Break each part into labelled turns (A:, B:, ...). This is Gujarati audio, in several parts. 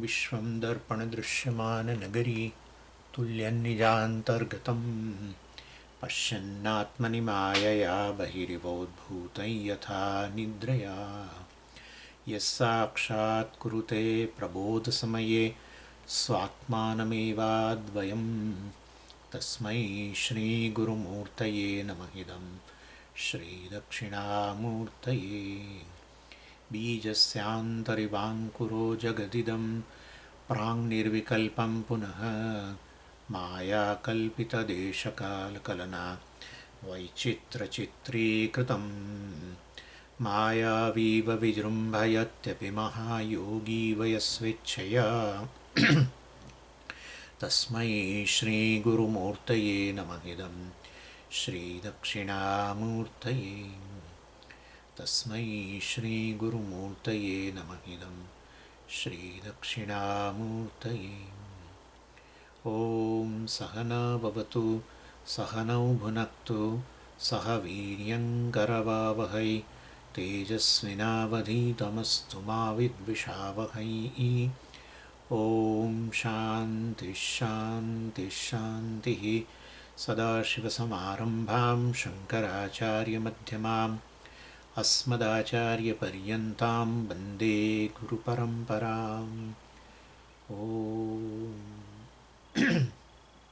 A: विश्वं दर्पणदृश्यमाननगरी तुल्यन्निजान्तर्गतं पश्यन्नात्मनि मायया बहिरिवोद्भूतं यथा निद्रया यस्साक्षात्कुरुते प्रबोधसमये स्वात्मानमेवाद्वयं तस्मै श्रीगुरुमूर्तये नमः इदं श्रीदक्षिणामूर्तये बीजस्यान्तरिवाङ्कुरो जगदिदं प्राङ्निर्विकल्पं पुनः मायाकल्पितदेशकालकलना वैचित्रचित्रीकृतं मायावीव विजृम्भयत्यपि महायोगी वयस्वेच्छया तस्मै श्रीगुरुमूर्तये नमः इदं श्रीदक्षिणामूर्तये तस्मै श्रीगुरुमूर्तये नमः इदं श्रीदक्षिणामूर्तये। ॐ सहना भवतु सहनौ भुनक्तु सह वीर्यङ्करवावहै तेजस्विनावधीतमस्तु मा विद्विषावहै। ॐ शान्तिः शान्तिः शान्तिः। सदाशिवसमारम्भां शङ्कराचार्यमध्यमाम् अस्मदाचार्यपर्यन्तां वन्दे गुरुपरम्पराम्। ઓમ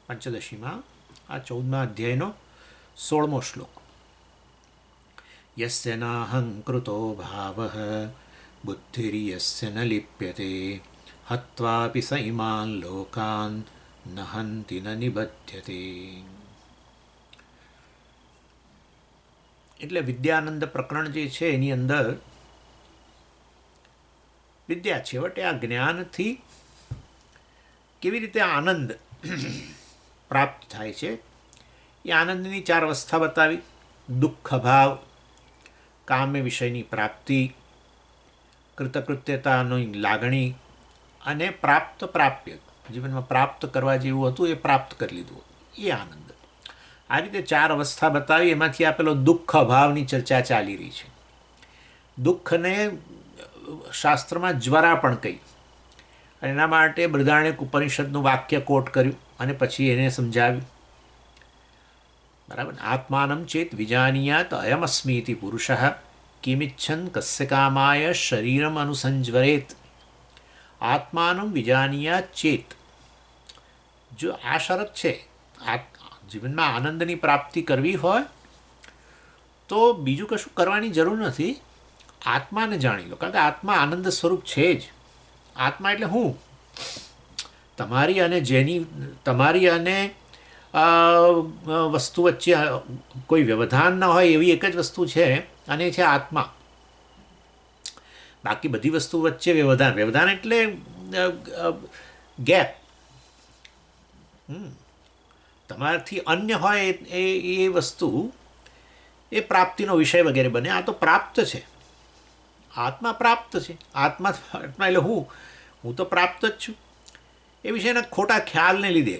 A: પંચદશીમાં આ 14મા અધ્યાયનો 16મો શ્લોક. યસ્ય નાહંકૃતો ભાવઃ બુદ્ધિર્યસ્ય ન લિપ્યતે હત્વાપિ સ ઇમાન લોકાન ન હન્તિ ન નિબધ્યતે. એટલે વિદ્યાનંદ પ્રકરણ જે છે એની અંદર વિદ્યા છેવટે આ જ્ઞાનથી કેવી રીતે આનંદ પ્રાપ્ત થાય છે એ આનંદની 4 અવસ્થા બતાવી. દુઃખ ભાવ, કામ્ય વિષયની પ્રાપ્તિ, કૃતકૃત્યતાની લાગણી અને પ્રાપ્ય જીવનમાં પ્રાપ્ત કરવા જેવું હતું એ પ્રાપ્ત કરી લીધું એ આનંદ. આ રીતે 4 અવસ્થા બતાવી. એમાંથી આપેલો દુઃખ અભાવની ચર્ચા ચાલી રહી છે. દુઃખને શાસ્ત્રમાં જ્વરા પણ કહી અને એના માટે બૃહદારણ્યક ઉપનિષદનું વાક્ય કોટ કર્યું અને પછી એને સમજાવ્યું. બરાબર. આત્માનમ ચેત વિજાનીયાત અયમસ્મીતિ પુરુષ કિમિચ્છન કસ્ય કામાય શરીરમ અનુસંજ્વરેત. આત્માનમ વિજાનીયાત ચેત. જો આ શરત છે, જીવનમાં આનંદની પ્રાપ્તિ કરવી હોય તો બીજું કશું કરવાની જરૂર નથી. આત્માને જાણી લો, કારણ કે આત્મા આનંદ સ્વરૂપ છે જ. આત્મા એટલે હું, તમારી અને વસ્તુ વચ્ચે કોઈ વ્યવધાન ન હોય એવી એક જ વસ્તુ છે અને એ છે આત્મા. બાકી બધી વસ્તુ વચ્ચે વ્યવધાન એટલે ગેપ. તમારાથી અન્ય હોય એ વસ્તુ એ પ્રાપ્તિનો વિષય વગેરે બને. આ તો પ્રાપ્ત છે. આત્મા પ્રાપ્ત છે. આત્મા એટલે હું તો પ્રાપ્ત જ છું. એ વિષયના ખોટા ખ્યાલને લીધે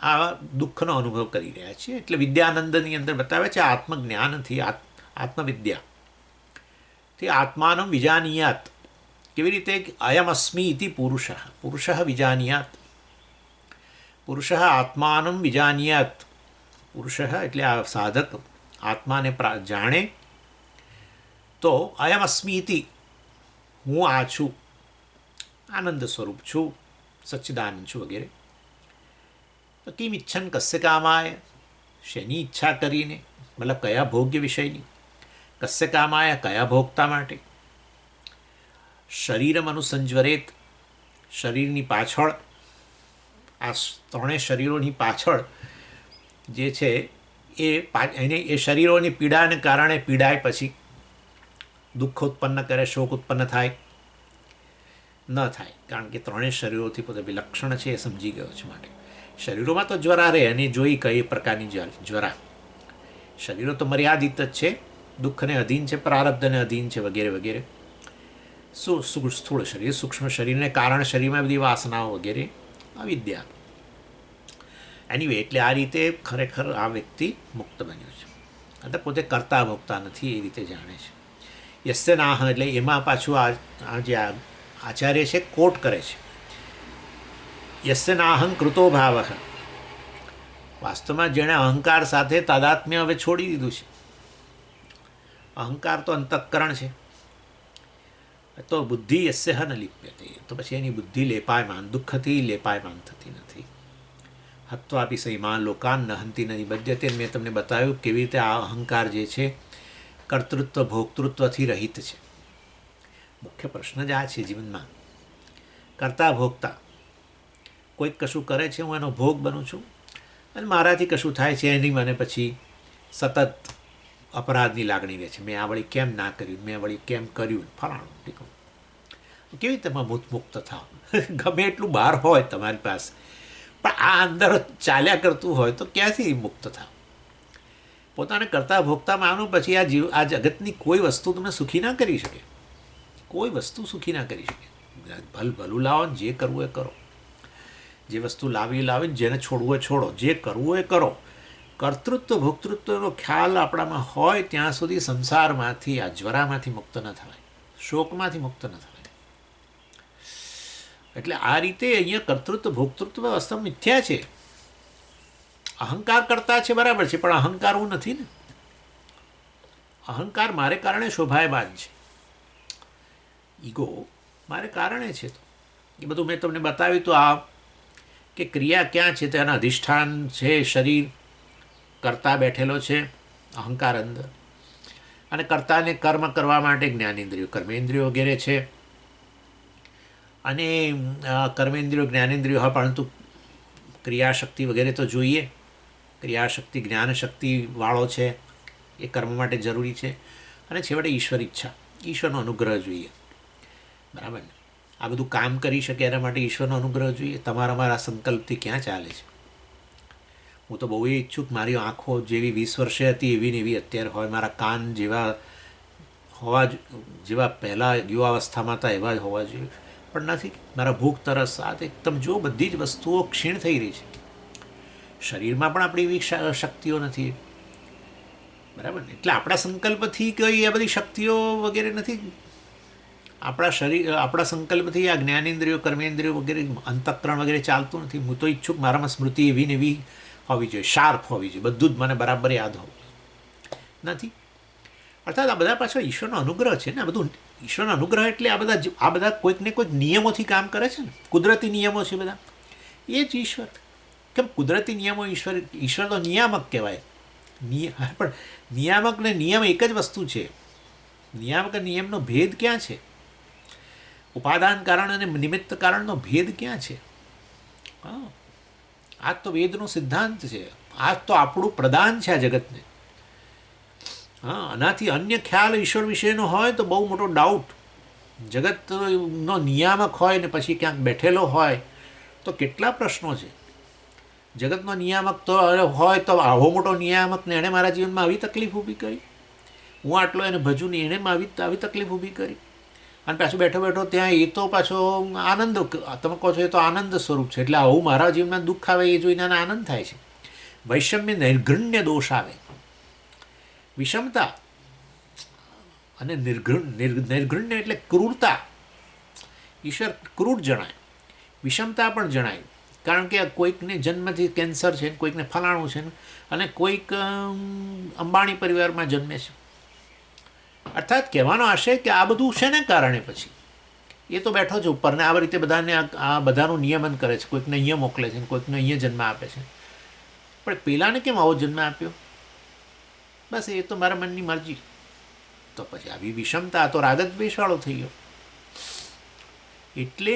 A: આ દુઃખનો અનુભવ કરી રહ્યા છીએ. એટલે વિદ્યાનંદની અંદર બતાવે છે આત્મજ્ઞાનથી, આત્મવિદ્યા તે આત્માનમ વિજાનીયાત. કેવી રીતે? અયમ અસ્મિ ઇતિ પુરુષ વિજાનીયાત. પુરુષ આત્માનમ વિજાનીયાત. પુરુષ એટલે આ સાધક આત્માને જાણે તો અયમ અસ્મિ ઇતિ, હું આ છું, આનંદ સ્વરૂપ છું, સચ્ચિદાનંદ છું વગેરે. તો કિમ ઇચ્છન કસ્ય કામાય, શેની ઈચ્છા કરીને, મતલબ કયા ભોગ્ય વિષયની. કસ્ય કામાય, કયા ભોગતા માટે. શરીરમ અનુસંજ્વરેત, શરીરની પાછળ, આ 3 શરીરોની પાછળ જે છે એ શરીરોની પીડાને કારણે પીડાય, પછી દુઃખ ઉત્પન્ન કરે, શોક ઉત્પન્ન થાય ન થાય. કારણ કે 3 શરીરોથી પોતે વિલક્ષણ છે એ સમજી ગયો છે. માટે શરીરોમાં તો જ્વરા રહે અને જોઈ કઈ પ્રકારની જ્વરા. શરીરો તો મર્યાદિત જ છે, દુઃખને અધીન છે, પ્રારબ્ધને અધીન છે વગેરે વગેરે. સ્થૂળ શરીર, સૂક્ષ્મ શરીરને કારણ શરીરમાં બધી વાસનાઓ વગેરે અવિદ્યા. એનીવે, એટલે આ રીતે ખરેખર આ વ્યક્તિ મુક્ત બન્યો છે. એટલે પોતે કરતા ભોગતા નથી એ રીતે જાણે છે. યસ્ય નાહ એટલે એમાં પાછું આ જે આચાર્ય છે કોટ કરે છે, યસ્ય નાહં કૃતો ભાવ. વાસ્તવમાં જેણે અહંકાર સાથે તાદાત્મ્ય હવે છોડી દીધું છે. અહંકાર તો અંતઃકરણ છે, તો બુદ્ધિ યસ્ય ન લિપ્યતે, તો પછી એની બુદ્ધિ લેપાયમાન, દુઃખથી લેપાયમાન થતી નથી. હત્વાપી સૈમાન લોકાન ન હંતી ન નિબધ્યતે. મેં તમને બતાવ્યું કેવી રીતે આ અહંકાર જે છે કર્તૃત્વ ભોક્તૃત્વથી રહિત છે. મુખ્ય પ્રશ્ન જ આ છે જીવનમાં, કરતા ભોગતા. કોઈક કશું કરે છે, હું એનો ભોગ બનું છું, અને મારાથી કશું થાય છે એની મને પછી સતત અપરાધની લાગણી રહે છે. મેં આ વળી કેમ ના કર્યું, મેં વળી કેમ કર્યું, ફલાણું ઠીકું. કેવી રીતે મુક્ત થાવ? ગમે એટલું બહાર હોય તમારી પાસે, પણ આ અંદર ચાલ્યા કરતું હોય તો ક્યાંથી મુક્ત થાવ? પોતાને કરતા ભોગતા માનો, પછી આ જગતની કોઈ વસ્તુ તમને સુખી ના કરી શકે. કોઈ વસ્તુ સુખી ના કરી શકે. ભલું લાવો ને જે કરવું એ કરો, જે વસ્તુ લાવીને જેને છોડવું એ છોડો, જે કરવું એ કરો. કર્તૃત્વ ભોક્તૃત્વનો ખ્યાલ આપણામાં હોય ત્યાં સુધી સંસારમાંથી, આ જ્વરામાંથી મુક્ત ન થવાય, શોકમાંથી મુક્ત ન થવાય. એટલે આ રીતે અહીંયા કર્તૃત્વ ભોક્તૃત્વ વાસ્તવ મિથ્યા છે. અહંકાર કરતા છે બરાબર છે, પણ અહંકાર હું નથી ને. અહંકાર મારે કારણે શોભાયમાન છે, ઈગો મારે કારણે છે. તો એ બધું મેં તમને બતાવ્યું. તો આ કે ક્રિયા ક્યાં છે, તેના અધિષ્ઠાન છે શરીર, કરતા બેઠેલો છે અહંકાર અંદર, અને કર્તાને કર્મ કરવા માટે જ્ઞાનેન્દ્રિયો કર્મેન્દ્રિયો વગેરે છે. અને કર્મેન્દ્રિયો જ્ઞાનેન્દ્રિયો હા, પરંતુ ક્રિયાશક્તિ વગેરે તો જોઈએ. ક્રિયાશક્તિ જ્ઞાનશક્તિવાળો છે, એ કર્મ માટે જરૂરી છે. અને છેવટે ઈશ્વર ઈચ્છા, ઈશ્વરનો અનુગ્રહ જોઈએ, બરાબર ને. આ બધું કામ કરી શકે એના માટે ઈશ્વરનો અનુગ્રહ જોઈએ. મારા સંકલ્પથી ક્યાં ચાલે છે? હું તો બહુ ઈચ્છુક મારી આંખો જેવી 20 વર્ષે હતી એવી ને એવી અત્યારે હોય, મારા કાન જેવા હોવા, જેવા પહેલાં યુવાવસ્થામાં હતા એવા જ હોવા જોઈએ, પણ નથી. મારા ભૂખ તરસ આ એકદમ જો બધી જ વસ્તુઓ ક્ષીણ થઈ રહી છે. શરીરમાં પણ આપણી એવી શક્તિઓ નથી, બરાબર ને. એટલે આપણા સંકલ્પથી કઈ આ બધી શક્તિઓ વગેરે નથી. આપણા સંકલ્પથી આ જ્ઞાનેન્દ્રિયો કર્મેન્દ્રિયો વગેરે અંતઃકરણ વગેરે ચાલતું નથી. હું તો ઈચ્છુક મારામાં સ્મૃતિ એવી ને એવી હોવી જોઈએ, શાર્પ હોવી જોઈએ, બધું જ મને બરાબર યાદ હોવું નથી. અર્થાત આ બધા પાછળ ઈશ્વરનો અનુગ્રહ છે ને. આ બધું ઈશ્વરનો અનુગ્રહ એટલે આ બધા કોઈક ને કોઈક નિયમોથી કામ કરે છે ને. કુદરતી નિયમો છે બધા, એ જ ઈશ્વર. કેમ કુદરતી નિયમો? ઈશ્વર તો નિયામક કહેવાય. પણ નિયામક ને નિયમ એક જ વસ્તુ છે. નિયામક અને નિયમનો ભેદ ક્યાં છે? ઉપાદાન કારણ અને નિમિત્ત કારણનો ભેદ ક્યાં છે? હા, આ તો વેદનો સિદ્ધાંત છે. આ તો આપણું પ્રદાન છે આ જગતને. હા, આનાથી અન્ય ખ્યાલ ઈશ્વર વિશેનો હોય તો બહુ મોટો ડાઉટ. જગતનો નિયામક હોય ને પછી ક્યાંક બેઠેલો હોય તો કેટલા પ્રશ્નો છે. જગતનો નિયામક તો હોય તો આવો મોટો નિયામક ને એણે મારા જીવનમાં આવી તકલીફ ઊભી કરી, હું આટલો એને ભજું ને એણે આવી તકલીફ ઊભી કરી. અને પાછું બેઠો ત્યાં એ તો પાછો આનંદ, તમે કહો છો એ તો આનંદ સ્વરૂપ છે. એટલે આવું મારા જીવનમાં દુઃખ આવે એ જોઈને આનંદ થાય છે. વૈષમ્ય નૈર્ઘૃણ્ય દોષ આવે, વિષમતા અને નૈર્ઘૃણ્ય એટલે ક્રૂરતા. ઈશ્વર ક્રૂર જણાય, વિષમતા પણ જણાય. કારણ કે કોઈકને જન્મથી કેન્સર છે, કોઈકને ફલાણું છે, અને કોઈક અંબાણી પરિવારમાં જન્મે છે. અર્થાત કહેવાનો આશય કે આ બધું છે ને કારણે પછી એ તો બેઠો છે ઉપર ને આ રીતે બધાને આ બધાનું નિયમન કરે છે. કોઈકને અહીંયા મોકલે છે, કોઈકને અહીંયા જન્મ આપે છે. પણ પેલાને કેમ આવો જન્મ આપ્યો? બસ એ તો મારા મનની મરજી. તો પછી આવી વિષમતા, તો રાગ દ્વેષવાળો થઈ ગયો. એટલે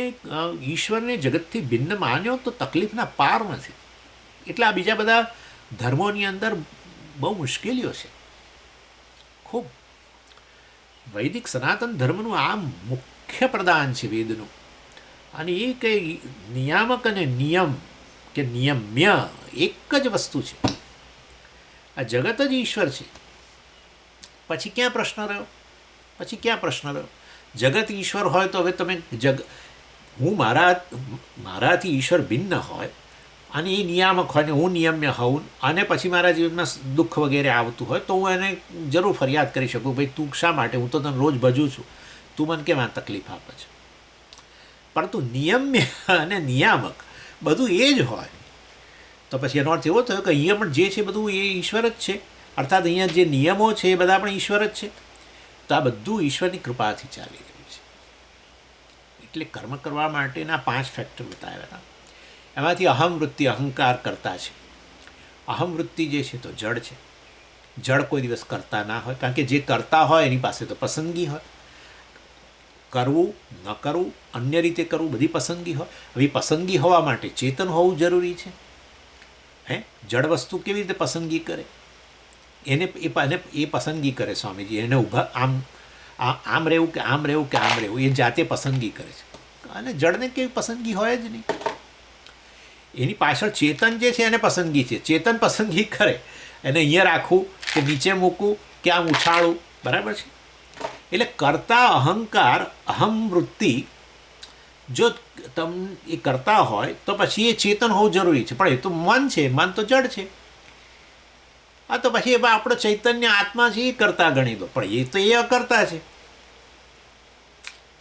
A: ઈશ્વરને જગતથી ભિન્ન માન્યો તો તકલીફના પાર નથી. એટલે આ બીજા બધા ધર્મોની અંદર બહુ મુશ્કેલીઓ છે ખૂબ. વૈદિક સનાતન ધર્મનું આ મુખ્ય પ્રદાન છે વેદનું. અને એ કંઈ નિયામક અને નિયમ કે નિયમ્ય એક જ વસ્તુ છે. આ જગત જ ઈશ્વર છે. પછી ક્યાં પ્રશ્ન રહ્યો? જગત ઈશ્વર હોય તો હવે તમે હું મારાથી ઈશ્વર ભિન્ન હોય અને એ નિયામક હોય ને હું નિયમ્ય હોઉં, અને પછી મારા જીવનમાં દુઃખ વગેરે આવતું હોય તો હું એને જરૂર ફરિયાદ કરી શકું, ભાઈ તું શા માટે, હું તો તને રોજ ભજું છું, તું મને કેમ આ તકલીફ આપે છે? પરંતુ નિયમ્ય અને નિયામક બધું એ જ હોય. તો પછી એનો અર્થ એવો થયો કે અહીંયા પણ જે છે બધું એ ઈશ્વર જ છે, અર્થાત અહીંયા જે નિયમો છે એ બધા પણ ઈશ્વર જ છે. તો આ બધું ઈશ્વરની કૃપાથી ચાલી રહ્યું છે. એટલે કર્મ કરવા માટેના 5 ફેક્ટર બતાવ્યા હતા. એમાંથી અહમવૃત્તિ, અહંકાર કરતા છે. અહમવૃત્તિ જે છે તો જડ છે. જડ કોઈ દિવસ કરતા ના હોય, કારણ કે જે કરતા હોય એની પાસે તો પસંદગી હોય. કરવું ન કરવું, અન્ય રીતે કરવું, બધી પસંદગી હોય. હવે પસંદગી હોવા માટે ચેતન હોવું જરૂરી છે. જડ વસ્તુ કેવી રીતે પસંદગી કરે? એને એ પસંદગી કરે સ્વામીજી. એને ઊભા આમ રહેવું કે આમ રહેવું કે આમ રહેવું, એ જાતે પસંદગી કરે છે. અને જડને કેવી પસંદગી હોય જ નહીં. એની પાછળ ચેતન જે છે એને પસંદગી છે. ચેતન પસંદગી કરે એને અહીંયા રાખવું કે નીચે મૂકવું કે આમ ઉછાળવું, બરાબર છે. એટલે કરતા અહંકાર, અહમવૃત્તિ જો એ કરતા હોય તો પછી એ ચેતન હોવું જરૂરી છે. પણ એ તો મન છે, મન તો જડ છે. હા, તો પછી એમાં આપણો ચૈતન્ય આત્મા છે એ કરતા ગણી દો, પણ એ તો એ અકર્તા છે.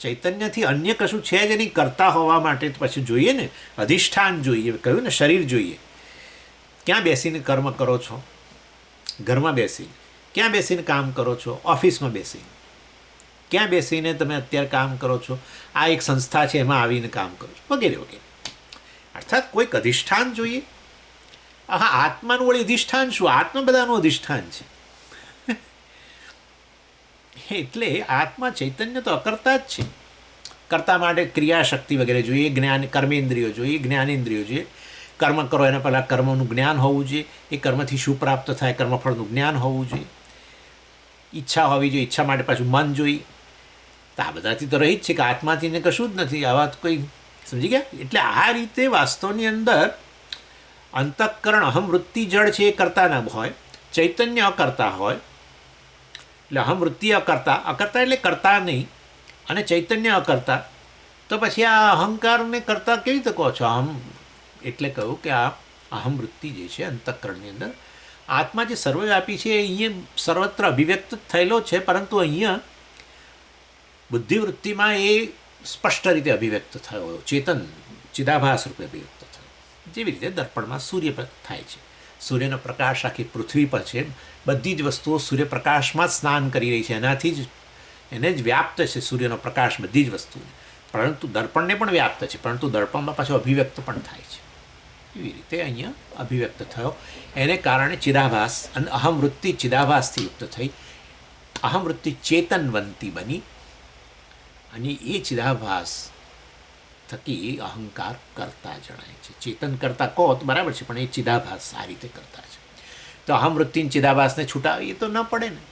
A: ચૈતન્યથી અન્ય કશું છે જ નહીં. કરતા હોવા માટે તો પછી જોઈએ ને, અધિષ્ઠાન જોઈએ. કહ્યું ને, શરીર જોઈએ. ક્યાં બેસીને કર્મ કરો છો? ઘરમાં બેસીને. ક્યાં બેસીને કામ કરો છો? ઓફિસમાં બેસીને. ક્યાં બેસીને તમે અત્યારે કામ કરો છો? આ એક સંસ્થા છે એમાં આવીને કામ કરો છો, વગેરે વગેરે. અર્થાત કોઈક અધિષ્ઠાન જોઈએ. હા, આત્માનું વળી અધિષ્ઠાન શું? આત્મા બધાનું અધિષ્ઠાન છે. એટલે આત્મા ચૈતન્ય તો અકર્તા જ છે. કરતા માટે ક્રિયાશક્તિ વગેરે જોઈએ, જ્ઞાન કર્મેન્દ્રિયો જોઈએ, જ્ઞાનેન્દ્રિયો જોઈએ. કર્મ કરો એના પહેલાં કર્મનું જ્ઞાન હોવું જોઈએ. એ કર્મથી શું પ્રાપ્ત થાય, કર્મફળનું જ્ઞાન હોવું જોઈએ. ઈચ્છા હોવી જોઈએ, ઈચ્છા માટે પાછું મન જોઈએ. તો આ બધાથી તો રહી જ છે કે આત્માથી ને કશું જ નથી. આવા કોઈ સમજી ગયા? એટલે આ રીતે વાસ્તવની અંદર અંતઃકરણ અહમવૃત્તિ જડ છે એ કરતા ન હોય, ચૈતન્ય અકર્તા હોય. એટલે અહમવૃત્તિ અકર્તા, અકર્તા એટલે કરતા નહીં, અને ચૈતન્ય અકર્તા. તો પછી આ અહંકારને કરતા કેવી રીતે કહો છો? અહમ એટલે કહ્યું કે આ અહમવૃત્તિ જે છે અંતઃકરણની અંદર આત્મા જે સર્વવ્યાપી છે એ અહીંયા સર્વત્ર અભિવ્યક્ત થયેલો છે, પરંતુ અહીંયા બુદ્ધિવૃત્તિમાં એ સ્પષ્ટ રીતે અભિવ્યક્ત થયો, ચેતન ચિદાભાસ રૂપે અભિવ્યક્ત થયો. જેવી રીતે દર્પણમાં સૂર્ય પર થાય છે. સૂર્યનો પ્રકાશ આખી પૃથ્વી પર છે. બધી જ વસ્તુઓ સૂર્યપ્રકાશમાં જ સ્નાન કરી રહી છે. એનાથી જ એને જ વ્યાપ્ત છે સૂર્યનો પ્રકાશ, બધી જ વસ્તુ. પરંતુ દર્પણને પણ વ્યાપ્ત છે, પરંતુ દર્પણમાં પાછો અભિવ્યક્ત પણ થાય છે. એવી રીતે અહીંયા અભિવ્યક્ત થયો. એને કારણે ચિદાભાસ અને અહમવૃત્તિ ચિદાભાસથી યુક્ત થઈ. અહમવૃત્તિ ચેતનવંતી બની અને એ ચિદાભાસ થકી અહંકાર કરતા જણાય છે. ચેતન કરતા કહો તો બરાબર છે, પણ એ ચિદાભાસ આ રીતે કરતા છે. તો અહમવૃત્તિ ચિદાભાસને છૂટાવી તો ન પડે ને.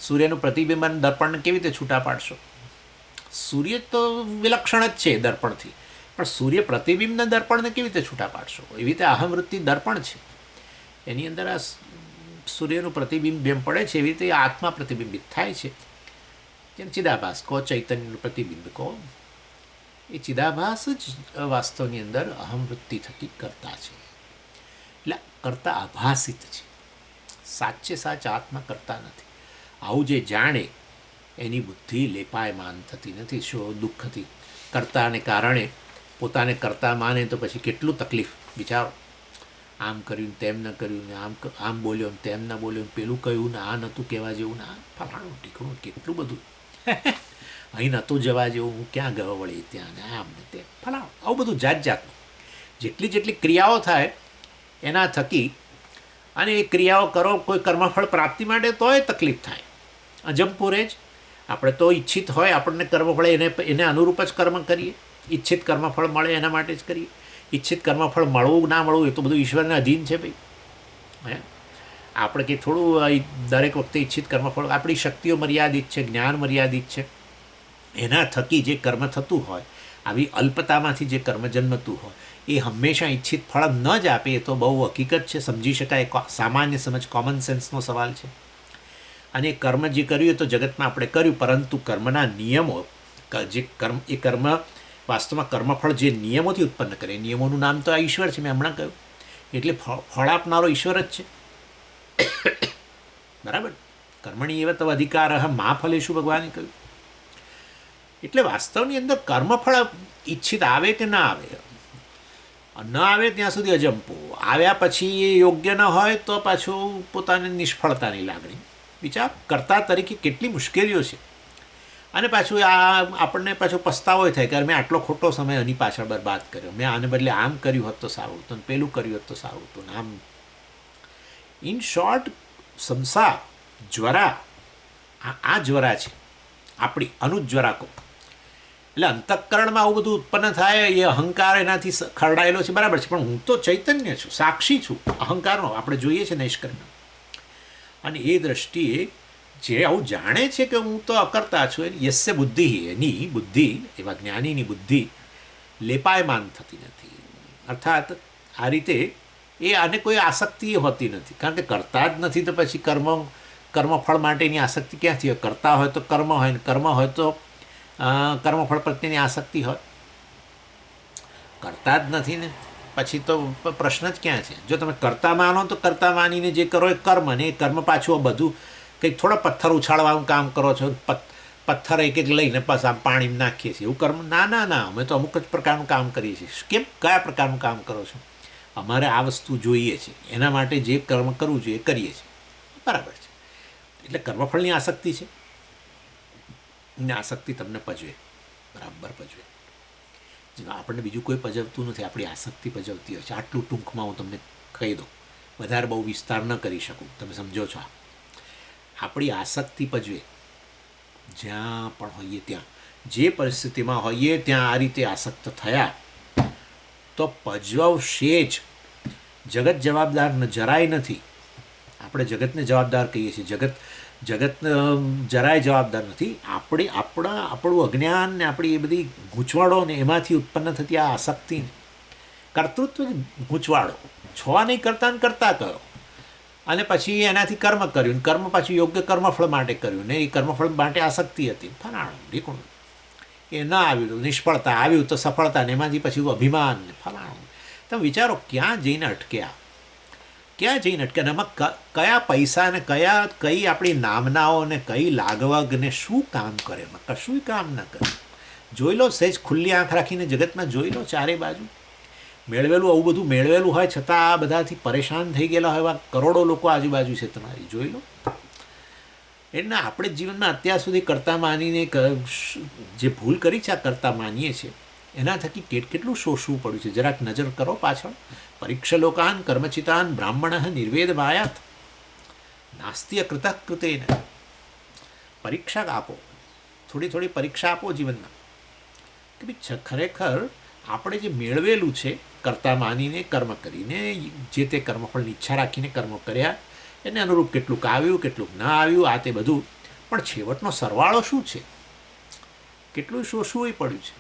A: સૂર્યનું પ્રતિબિંબ અને દર્પણને કેવી રીતે છૂટા પાડશો? સૂર્ય તો વિલક્ષણ જ છે દર્પણથી, પણ સૂર્ય પ્રતિબિંબના દર્પણને કેવી રીતે છૂટા પાડશો? એવી રીતે અહમવૃત્તિ દર્પણ છે, એની અંદર આ સૂર્યનું પ્રતિબિંબ જેમ પડે છે એવી રીતે આત્મા પ્રતિબિંબિત થાય છે. જેમ ચિદાભાસ કહો, ચૈતન્યનું પ્રતિબિંબ કહો, એ ચિદાભાસ જ વાસ્તવની અંદર અહમવૃત્તિ થકી કરતા છે. એટલે કરતા આભાસિત છે, સાચે સાચ આત્મા કરતા નથી. આવું જે જાણે એની બુદ્ધિ લેપાયમાન થતી નથી. શું દુઃખથી કરતાને કારણે પોતાને કરતા માને તો પછી કેટલું તકલીફ. વિચારો, આમ કર્યું તેમ ન કર્યું ને આમ બોલ્યો ને તેમ ન બોલ્યો, પેલું કહ્યું ને આ નહોતું કહેવા જેવું ને આ ફલાણું ટીકણું, કેટલું બધું. અહીં નહોતું જવા જેવું, હું ક્યાં ગયો વળી ત્યાં, ને આમ ને તે ફલાણું, આવું બધું જાત જાતનું. જેટલી જેટલી ક્રિયાઓ થાય એના થકી, અને એ ક્રિયાઓ કરો કોઈ કર્મફળ પ્રાપ્તિ માટે તોય તકલીફ થાય. અજમપુરે જ આપણે તો ઈચ્છિત હોય આપણને કર્મ મળે એને અનુરૂપ જ કર્મ કરીએ. ઈચ્છિત કર્મફળ મળે એના માટે જ કરીએ. ઈચ્છિત કર્મફળ મળવું ના મળવું એ તો બધું ઈશ્વરને અધીન છે ભાઈ. આપણે કંઈ થોડું દરેક વખતે ઈચ્છિત કર્મફળ, આપણી શક્તિઓ મર્યાદિત છે, જ્ઞાન મર્યાદિત છે. એના થકી જે કર્મ થતું હોય, આવી અલ્પતામાંથી જે કર્મ જન્મતું હોય, એ હંમેશા ઈચ્છિત ફળ ન જ આપે. એ તો બહુ હકીકત છે, સમજી શકાય, સામાન્ય સમજ, કોમન સેન્સનો સવાલ છે. અને કર્મ જે કર્યું એ તો જગતમાં આપણે કર્યું, પરંતુ કર્મના નિયમો જે એ કર્મ વાસ્તવમાં કર્મફળ જે નિયમોથી ઉત્પન્ન કરે, નિયમોનું નામ તો આ ઈશ્વર છે, મેં હમણાં કહ્યું. એટલે ફળ આપનારો ઈશ્વર જ છે, બરાબર. કર્મણી એવ તવ અધિકાર મા ફલેશું ભગવાને કહ્યું. એટલે વાસ્તવની અંદર કર્મફળ ઈચ્છિત આવે કે ના આવે, ન આવે ત્યાં સુધી અજંપો, આવ્યા પછી એ યોગ્ય ન હોય તો પાછું પોતાની નિષ્ફળતાની લાગણી. વિચાર કરતા તરીકે કેટલી મુશ્કેલીઓ છે. અને પાછું આપણને પાછો પસ્તાવો થાય કે મેં આટલો ખોટો સમય આની પાછળ બરબાદ કર્યો, મેં આને બદલે આમ કર્યું હોત તો સારું હતું, પેલું કર્યું હોત તો સારું હતું. આમ ઇન શોર્ટ સંસાર જ્વરા, આ જ્વરા છે આપણી અનુજ્વરા કહો. એટલે અંતઃકરણમાં આવું બધું ઉત્પન્ન થાય, એ અહંકાર એનાથી ખરડાયેલો છે, બરાબર છે, પણ હું તો ચૈતન્ય છું, સાક્ષી છું અહંકારનો, આપણે જોઈએ છે નૈષ્કર્મ. અને એ દ્રષ્ટિએ જે આવું જાણે છે કે હું તો અકર્તા છું, યસ્ય બુદ્ધિ, એની બુદ્ધિ, એવા જ્ઞાનીની બુદ્ધિ લેપાયમાન થતી નથી. અર્થાત આ રીતે એ આને કોઈ આસક્તિ હોતી નથી, કારણ કે કરતા જ નથી તો પછી કર્મફળ માટેની આસક્તિ ક્યાંથી હોય? કરતા હોય તો કર્મ હોય, ને કર્મ હોય તો કર્મફળ પ્રત્યેની આસક્તિ હોય. કરતા જ નથી ને પછી તો પ્રશ્ન જ ક્યાં છે? જો તમે કરતા માનો તો કરતા માનીને જે કરો એ કર્મ, ને એ કર્મ પાછું બધું કંઈક થોડા પથ્થર ઉછાળવાનું કામ કરો છો, પથ્થર એક એક લઈને પાછા આમ પાણીમાં નાખીએ છીએ, એવું કર્મ? ના, અમે તો અમુક જ પ્રકારનું કામ કરીએ છીએ. કેમ? કયા પ્રકારનું કામ કરો છો? અમારે આ વસ્તુ જોઈએ છે, એના માટે જે કર્મ કરવું જોઈએ એ કરીએ છીએ, બરાબર છે. એટલે કર્મફળની આસક્તિ છે, ને આસક્તિ તમને પજવે, બરાબર પજવે. આપણને બીજું કોઈ પજવતું નથી, આપણી આસક્તિ પજવતી હોય છે. આટલું ટૂંકમાં હું તમને કહી દઉં, વધારે બહુ વિસ્તાર ન કરી શકું, તમે સમજો છો. આપણી આસક્તિ પજવે જ્યાં પણ હોઈએ ત્યાં, જે પરિસ્થિતિમાં હોઈએ ત્યાં આ રીતે આસક્ત થયા તો પજવશે જ. જગત જવાબદાર જરાય નથી. આપણે જગતને જવાબદાર કહીએ છીએ, જગત જરાય જવાબદાર નથી. આપણું અજ્ઞાન ને આપણી એ બધી ગૂંચવાડો ને એમાંથી ઉત્પન્ન થતી આ આસક્તિને, કર્તૃત્વ ગૂંચવાડો, છ નહીં કરતા ને કરતા કરો, અને પછી એનાથી કર્મ કર્યું, કર્મ પાછું યોગ્ય કર્મફળ માટે કર્યું, ને એ કર્મફળ માટે આસક્તિ હતી, ફલાણું ઢીકણું, એ ન આવ્યું તો નિષ્ફળતા, આવ્યું તો સફળતા, ને એમાંથી પછી અભિમાન ને ફલાણું. તમે વિચારો ક્યાં જઈને અટક્યા? એમાં કયા પૈસા ને કઈ આપણી નામનાઓ ને કઈ લાગવગ ને શું કામ કરે? એમાં કશું કામ ન કરે. જોઈ લો, સહેજ ખુલ્લી આંખ રાખીને જગતમાં જોઈ લો, ચારે બાજુ મેળવેલું, આવું બધું મેળવેલું હોય છતાં આ બધાથી પરેશાન થઈ ગયેલા હોય એવા કરોડો લોકો આજુબાજુ છે તમારી, જોઈ લો. એટલે આપણે જીવનમાં અત્યાર સુધી કરતા માનીને જે ભૂલ કરી છે, આ કરતા માનીએ છીએ, એના થકી કેટલું શોષવું પડ્યું છે. જરાક નજર કરો પાછળ. પરીક્ષા લોકાન કર્મચિતાન બ્રાહ્મણ નિર્વેદ માયાત નાસ્તિ અકૃત કૃતેન. પરીક્ષા આપો, થોડી પરીક્ષા આપો જીવનમાં કે ભાઈ ખરેખર આપણે જે મેળવેલું છે કરતા માનીને કર્મ કરીને, જે તે કર્મફળની ઈચ્છા રાખીને કર્મો કર્યા, એને અનુરૂપ કેટલુંક આવ્યું, કેટલુંક ન આવ્યું, આ તે બધું, પણ છેવટનો સરવાળો શું છે? કેટલું શોષવું પડ્યું છે,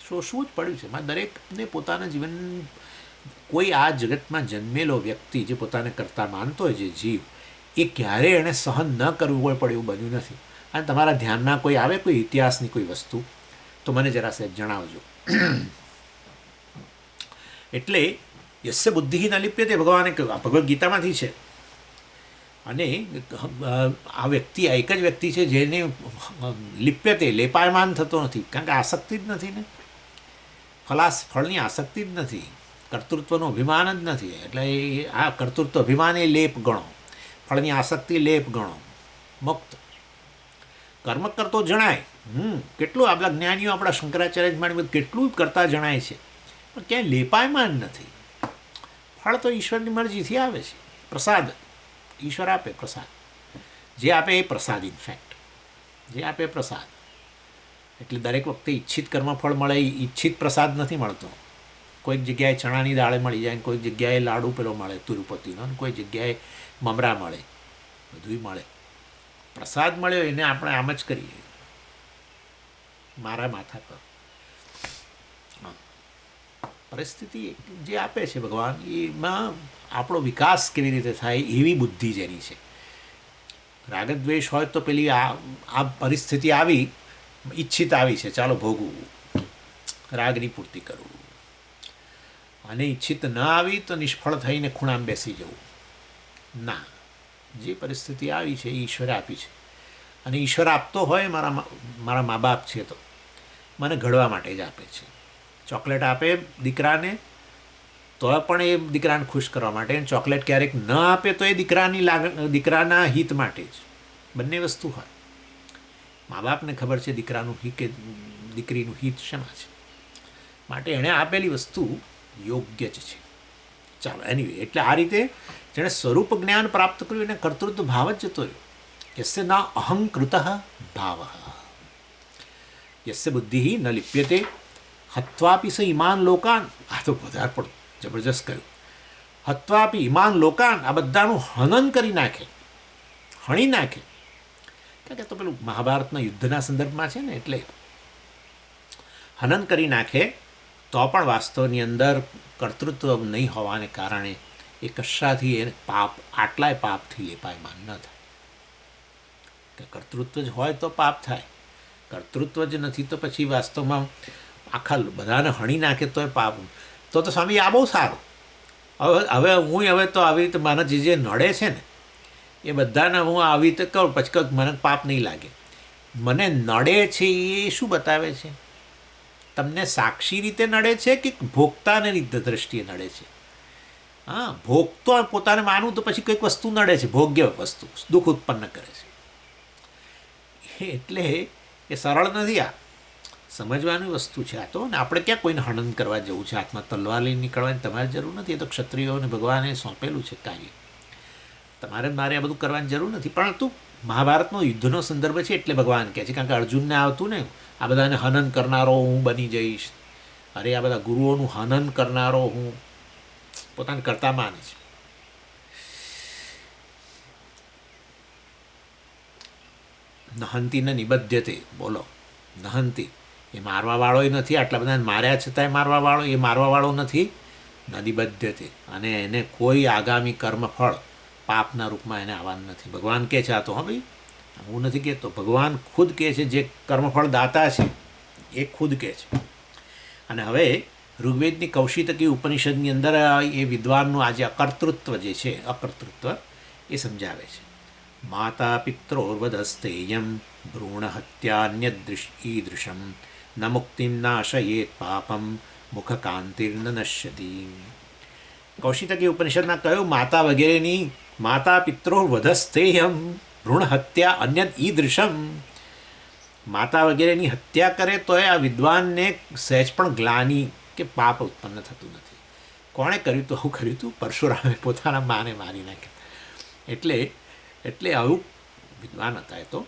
A: શોષવું જ પડ્યું છે. દરેકને પોતાના જીવન, કોઈ આ જગતમાં જન્મેલો વ્યક્તિ જે પોતાને કરતા માનતો હોય, જે જીવ, એ ક્યારેય એણે સહન ન કરવું પડે એવું બન્યું નથી. અને તમારા ધ્યાનમાં કોઈ આવે, કોઈ ઇતિહાસની કોઈ વસ્તુ, તો મને જરા સહેજ જણાવજો. એટલે યસ્ય બુદ્ધિ ન લિપ્યતે, ભગવાને કહ્યું, ભગવદ્ ગીતામાંથી છે. અને આ વ્યક્તિ, આ એક જ વ્યક્તિ છે જેને લિપ્યતે, લેપાયમાન થતો નથી, કારણ કે આસક્તિ જ નથી ને, ફળની આસક્તિ જ નથી, કર્તૃત્વનું અભિમાન જ નથી. એટલે આ કર્તૃત્વ અભિમાન એ લેપ ગણો, ફળની આસક્તિ લેપ ગણો, મુક્ત કર્મ કરતો જણાય. કેટલું આપણા જ્ઞાનીઓ, આપણા શંકરાચાર્ય માની કેટલું કરતા જણાય છે, પણ ક્યાંય લેપાયમાન નથી. ફળ તો ઈશ્વરની મરજીથી આવે છે, પ્રસાદ ઈશ્વર આપે, પ્રસાદ જે આપે એ પ્રસાદ, ઇનફેક્ટ જે આપે પ્રસાદ. એટલે દરેક વખતે ઈચ્છિત કર્મફળ મળે, ઈચ્છિત પ્રસાદ નથી મળતો. કોઈક જગ્યાએ ચણાની દાળ મળી જાય, કોઈક જગ્યાએ લાડુ પેલો મળે તિરુપતિનો, અને કોઈ જગ્યાએ મમરા મળે, બધું મળે. પ્રસાદ મળ્યો એને આપણે આમ જ કરીએ, મારા માથા પર. પરિસ્થિતિ જે આપે છે ભગવાન, એમાં આપણો વિકાસ કેવી રીતે થાય એવી બુદ્ધિ જેની છે. રાગદ્વેષ હોય તો પેલી આ પરિસ્થિતિ આવી, ઈચ્છિત આવી છે, ચાલો ભોગવું, રાગની પૂર્તિ કરવું. અને ઈચ્છિત ન આવી તો નિષ્ફળ થઈને ખૂણામાં બેસી જવું. ના, જે પરિસ્થિતિ આવી છે એ ઈશ્વરે આપી છે, અને ઈશ્વર આપતો હોય મારા મા બાપ છે તો મને ઘડવા માટે જ આપે છે. ચોકલેટ આપે દીકરાને તો પણ એ દીકરાને ખુશ કરવા માટે, અને ચોકલેટ ક્યારેક ન આપે તો એ દીકરાના હિત માટે જ. બંને વસ્તુ હોય. મા બાપને ખબર છે દીકરાનું હિત કે દીકરીનું હિત શેમાં છે, માટે એણે આપેલી વસ્તુ યોગ્ય જ છે. ચાલો એનીવે, એટલે આ રીતે જેણે સ્વરૂપ જ્ઞાન પ્રાપ્ત કર્યું એને કર્તૃત્વ ભાવ જ જતો રહ્યો. યસ્ય ના અહંકૃત ભાવ યસ્ય બુદ્ધિ ન લિપ્યતે હત્વાપી સ ઇમાન લોકાન. આ તો વધારે પણ જબરજસ્ત કહ્યું. હત્વાપી ઇમાન લોકાન, આ બધાનું હનન કરી નાખે, હણી નાખે. કારણ કે તો પેલું મહાભારતના યુદ્ધના સંદર્ભમાં છે ને, એટલે હનન કરી નાખે તો પણ વાસ્તવની અંદર કર્તૃત્વ નહીં હોવાને કારણે એ કશાથી એ પાપ, આટલાય પાપથી લેપાયમાન ન થાય. કે કર્તૃત્વ જ હોય તો પાપ થાય, કર્તૃત્વ જ નથી તો પછી વાસ્તવમાં આખા બધાને હણી નાખે તો એ પાપ. તો સ્વામી આ બહુ સારું. હવે તો આવી રીતે મને જે નડે છે ને એ બધાને હું આવી રીતે કહું, પછી મને પાપ નહીં લાગે. મને નડે છે એ શું બતાવે છે? તમને સાક્ષી રીતે નડે છે કે ભોગતાને રીતે દ્રષ્ટિએ નડે છે? હા, ભોગતો પોતાને માનવું તો પછી કંઈક વસ્તુ નડે છે, ભોગ્ય વસ્તુ દુઃખ ઉત્પન્ન કરે છે. એટલે એ સરળ નથી, આ સમજવાની વસ્તુ છે. આ તો ને આપણે ક્યાં કોઈને હનન કરવા જવું છે, હાથમાં તલવાર લઈને નીકળવાની તમારે જરૂર નથી. એ તો ક્ષત્રિયોને ભગવાને સોંપેલું છે કાર્ય. તમારે મારે આ બધું કરવાની જરૂર નથી. પરંતુ મહાભારતનો યુદ્ધનો સંદર્ભ છે એટલે ભગવાન કહે છે. કારણ કે અર્જુનને આવતું ને આ બધાને હનન કરનારો હું બની જઈશ, અરે આ બધા ગુરુઓનું હનન કરનારો હું, પોતાને કરતા માને છે. નહંતી ને નિબધ્યતે, બોલો નહંતી એ મારવાવાળો નથી, આટલા બધાને માર્યા છતાંય મારવાવાળો એ મારવાવાળો નથી. ન નિબધ્યતે, અને એને કોઈ આગામી કર્મફળ પાપના રૂપમાં એને આવવાનું નથી. ભગવાન કહે છે આ તો. હા ભાઈ, હું નથી કહેતો, ભગવાન ખુદ કહે છે. જે કર્મફળ દાતા છે એ ખુદ કહે છે. અને હવે ઋગ્વેદની કૌશિતકી ઉપનિષદની અંદર એ વિદ્વાનનું આજે અકર્તૃત્વ જે છે, અકર્તૃત્વ એ સમજાવે છે. માતા પિત્રોર્વધસ્તેયમ ભ્રૂણ હત્યાન્યદૃશમ ન મુક્તિમ નાશયેત પાપમ મુખકાંતિર્ન નશ્યતિ. કૌશિતકી ઉપનિષદમાં કહ્યું માતા વગેરેની, માતા પિત્રો વધસ્થેયમ ભ્રૂણ હત્યા અન્યદ ઈદૃશમ. માતા વગેરેની હત્યા કરે તો આ વિદ્વાનને સહેજ પણ ગ્લાની કે પાપ ઉત્પન્ન થતું નથી. કોણે કર્યું તો આવું કર્યું હતું? પરશુરામે પોતાના માને મારી નાખ્યા. એટલે આવું વિદ્વાન હતા એ તો.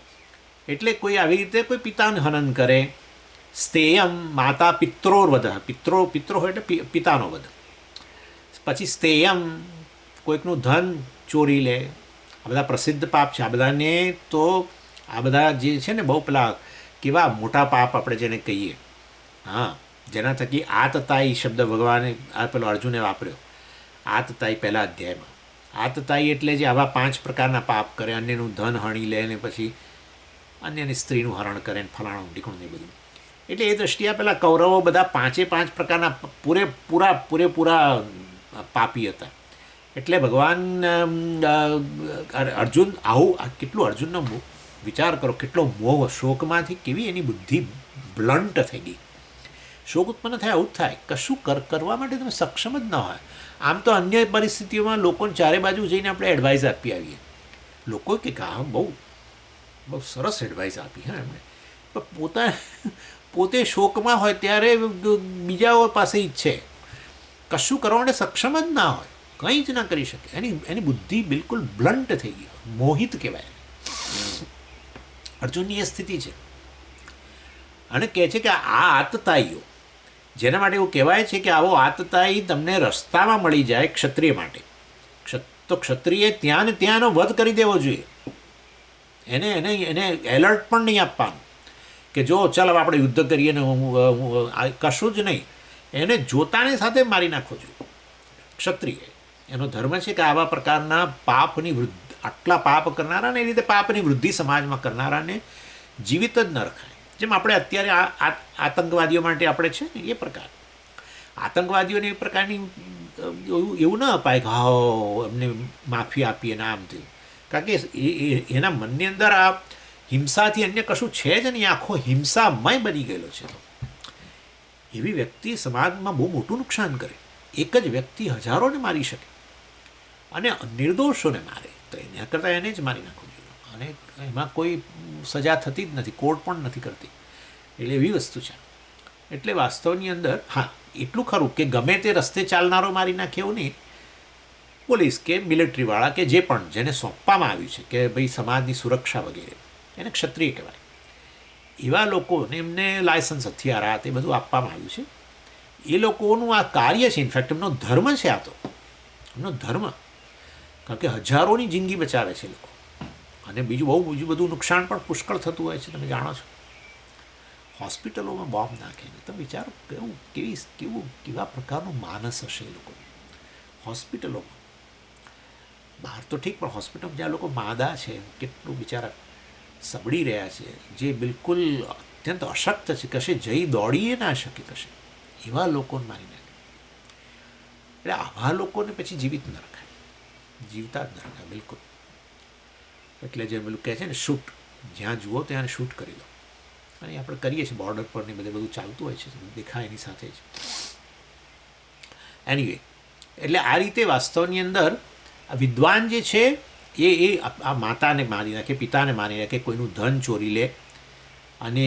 A: એટલે કોઈ આવી રીતે કોઈ પિતાને હનન કરે. સ્તેયમ, માતા પિત્રોર્વધ, પિત્રો હોય એટલે પિતાનો વધ. પછી સ્તેયમ, કોઈકનું ધન ચોરી લે. આ બધા પ્રસિદ્ધ પાપ છે. આ બધાને તો આ બધા જે છે ને બહુ પેલા કેવા મોટા પાપ આપણે જેને કહીએ, હા, જેના થકી આતતાઈ શબ્દ ભગવાને પેલો અર્જુને વાપર્યો. આતતાઈ પહેલા અધ્યાયમાં. આતતાઈ એટલે જે આવા 5 પ્રકારના પાપ કરે, અન્યનું ધન હણી લે ને પછી અન્યની સ્ત્રીનું હરણ કરે ને ફલાણું ઢીકણું ને બધું. એટલે એ દ્રષ્ટિએ પેલા કૌરવો બધા 5 પ્રકારના પૂરેપૂરા પાપી હતા. એટલે ભગવાન અર્જુન આવું કેટલું અર્જુનનો વિચાર કરો, કેટલો મોહ, શોકમાંથી કેવી એની બુદ્ધિ બ્લન્ટ થઈ ગઈ. શોક ઉત્પન્ન થાય, આવું જ થાય. કશું કરવા માટે તમે સક્ષમ જ ન હોય. આમ તો અન્ય પરિસ્થિતિઓમાં લોકોને ચારે બાજુ જઈને આપણે એડવાઇસ આપી આવીએ. લોકો કે હા બહુ સરસ એડવાઇસ આપી, હા એમણે, પણ પોતે શોકમાં હોય ત્યારે બીજાઓ પાસે ઈચ્છે, કશું કરવા માટે સક્ષમ જ ના હોય, કંઈ જ ના કરી શકે. એની બુદ્ધિ બિલકુલ બ્લન્ટ થઈ ગઈ, મોહિત કહેવાય. અર્જુનની એ સ્થિતિ છે. અને કહે છે કે આ આતતાઈઓ, જેના માટે એવું કહેવાય છે કે આવો આતતાઈ તમને રસ્તામાં મળી જાય ક્ષત્રિય માટે, તો ક્ષત્રિય ત્યાં ને ત્યાં એનો વધ કરી દેવો જોઈએ. એને એલર્ટ પણ નહીં આપવાનું કે જો ચાલ હવે આપણે યુદ્ધ કરીએ ને કશું જ નહીં. એને જોતાની સાથે મારી નાખવો જોઈએ. ક્ષત્રિય એનો ધર્મ છે કે આવા પ્રકારના પાપની વૃદ્ધિ, આટલા પાપ કરનારાને એ રીતે પાપની વૃદ્ધિ સમાજમાં કરનારાને જીવિત જ ન રખાય. જેમ આપણે અત્યારે આતંકવાદીઓ માટે આપણે છે ને એ પ્રકાર, આતંકવાદીઓને એ પ્રકારની એવું ન અપાય કે હા એમને માફી આપીએ ને આમ થયું. કારણ કે એના મનની અંદર હિંસાથી અન્ય કશું છે જ નહીં, આખો હિંસામય બની ગયેલો છે. તો એવી વ્યક્તિ સમાજમાં બહુ મોટું નુકસાન કરે. એક જ વ્યક્તિ હજારોને મારી શકે અને નિર્દોષોને મારે, તો એના કરતાં એને જ મારી નાખવું જોઈએ. અને એમાં કોઈ સજા થતી જ નથી, કોર્ટ પણ નથી કરતી. એટલે એવી વસ્તુ છે. એટલે વાસ્તવની અંદર હા એટલું ખરું કે ગમે તે રસ્તે ચાલનારો મારી નાખે એવું નહીં. પોલીસ કે મિલિટરીવાળા કે જે પણ જેને સોંપવામાં આવ્યું છે કે ભાઈ સમાજની સુરક્ષા વગેરે, એને ક્ષત્રિય કહેવાય. એવા લોકોને એમને લાયસન્સ, હથિયાર આ તે બધું આપવામાં આવ્યું છે. એ લોકોનું આ કાર્ય છે, ઇનફેક્ટ એમનો ધર્મ છે. આ તો એમનો ધર્મ, કારણ કે હજારોની જિંદગી બચાવે છે લોકો. અને બીજું બધું નુકસાન પણ પુષ્કળ થતું હોય છે, તમે જાણો છો. હોસ્પિટલોમાં બોમ્બ નાખે ને તમે વિચારો કેવા પ્રકારનું માનસ હશે એ લોકો. હોસ્પિટલોમાં, બહાર તો ઠીક, પણ હોસ્પિટલમાં જ્યાં લોકો માદા છે, કેટલું બિચારા સબડી રહ્યા છે, જે બિલકુલ અત્યંત અશક્ત છે, કશે જઈ દોડીએ ના શકે કશે, એવા લોકોને મારી નાખે. એટલે આવા લોકોને પછી જીવિત ન રખાય, જીવતા જ ન રખાય બિલકુલ. એટલે જે પેલું કહે છે ને, શૂટ, જ્યાં જુઓ ત્યાં શૂટ કરી લો. અને આપણે કરીએ છીએ બોર્ડર પર ને બધું ચાલતું હોય છે, દેખાય એની સાથે જ. એનીવે, એટલે આ રીતે વાસ્તવની અંદર વિદ્વાન જે છે એ આ માતાને મારી નાખે, પિતાને મારી નાખે, કોઈનું ધન ચોરી લે, અને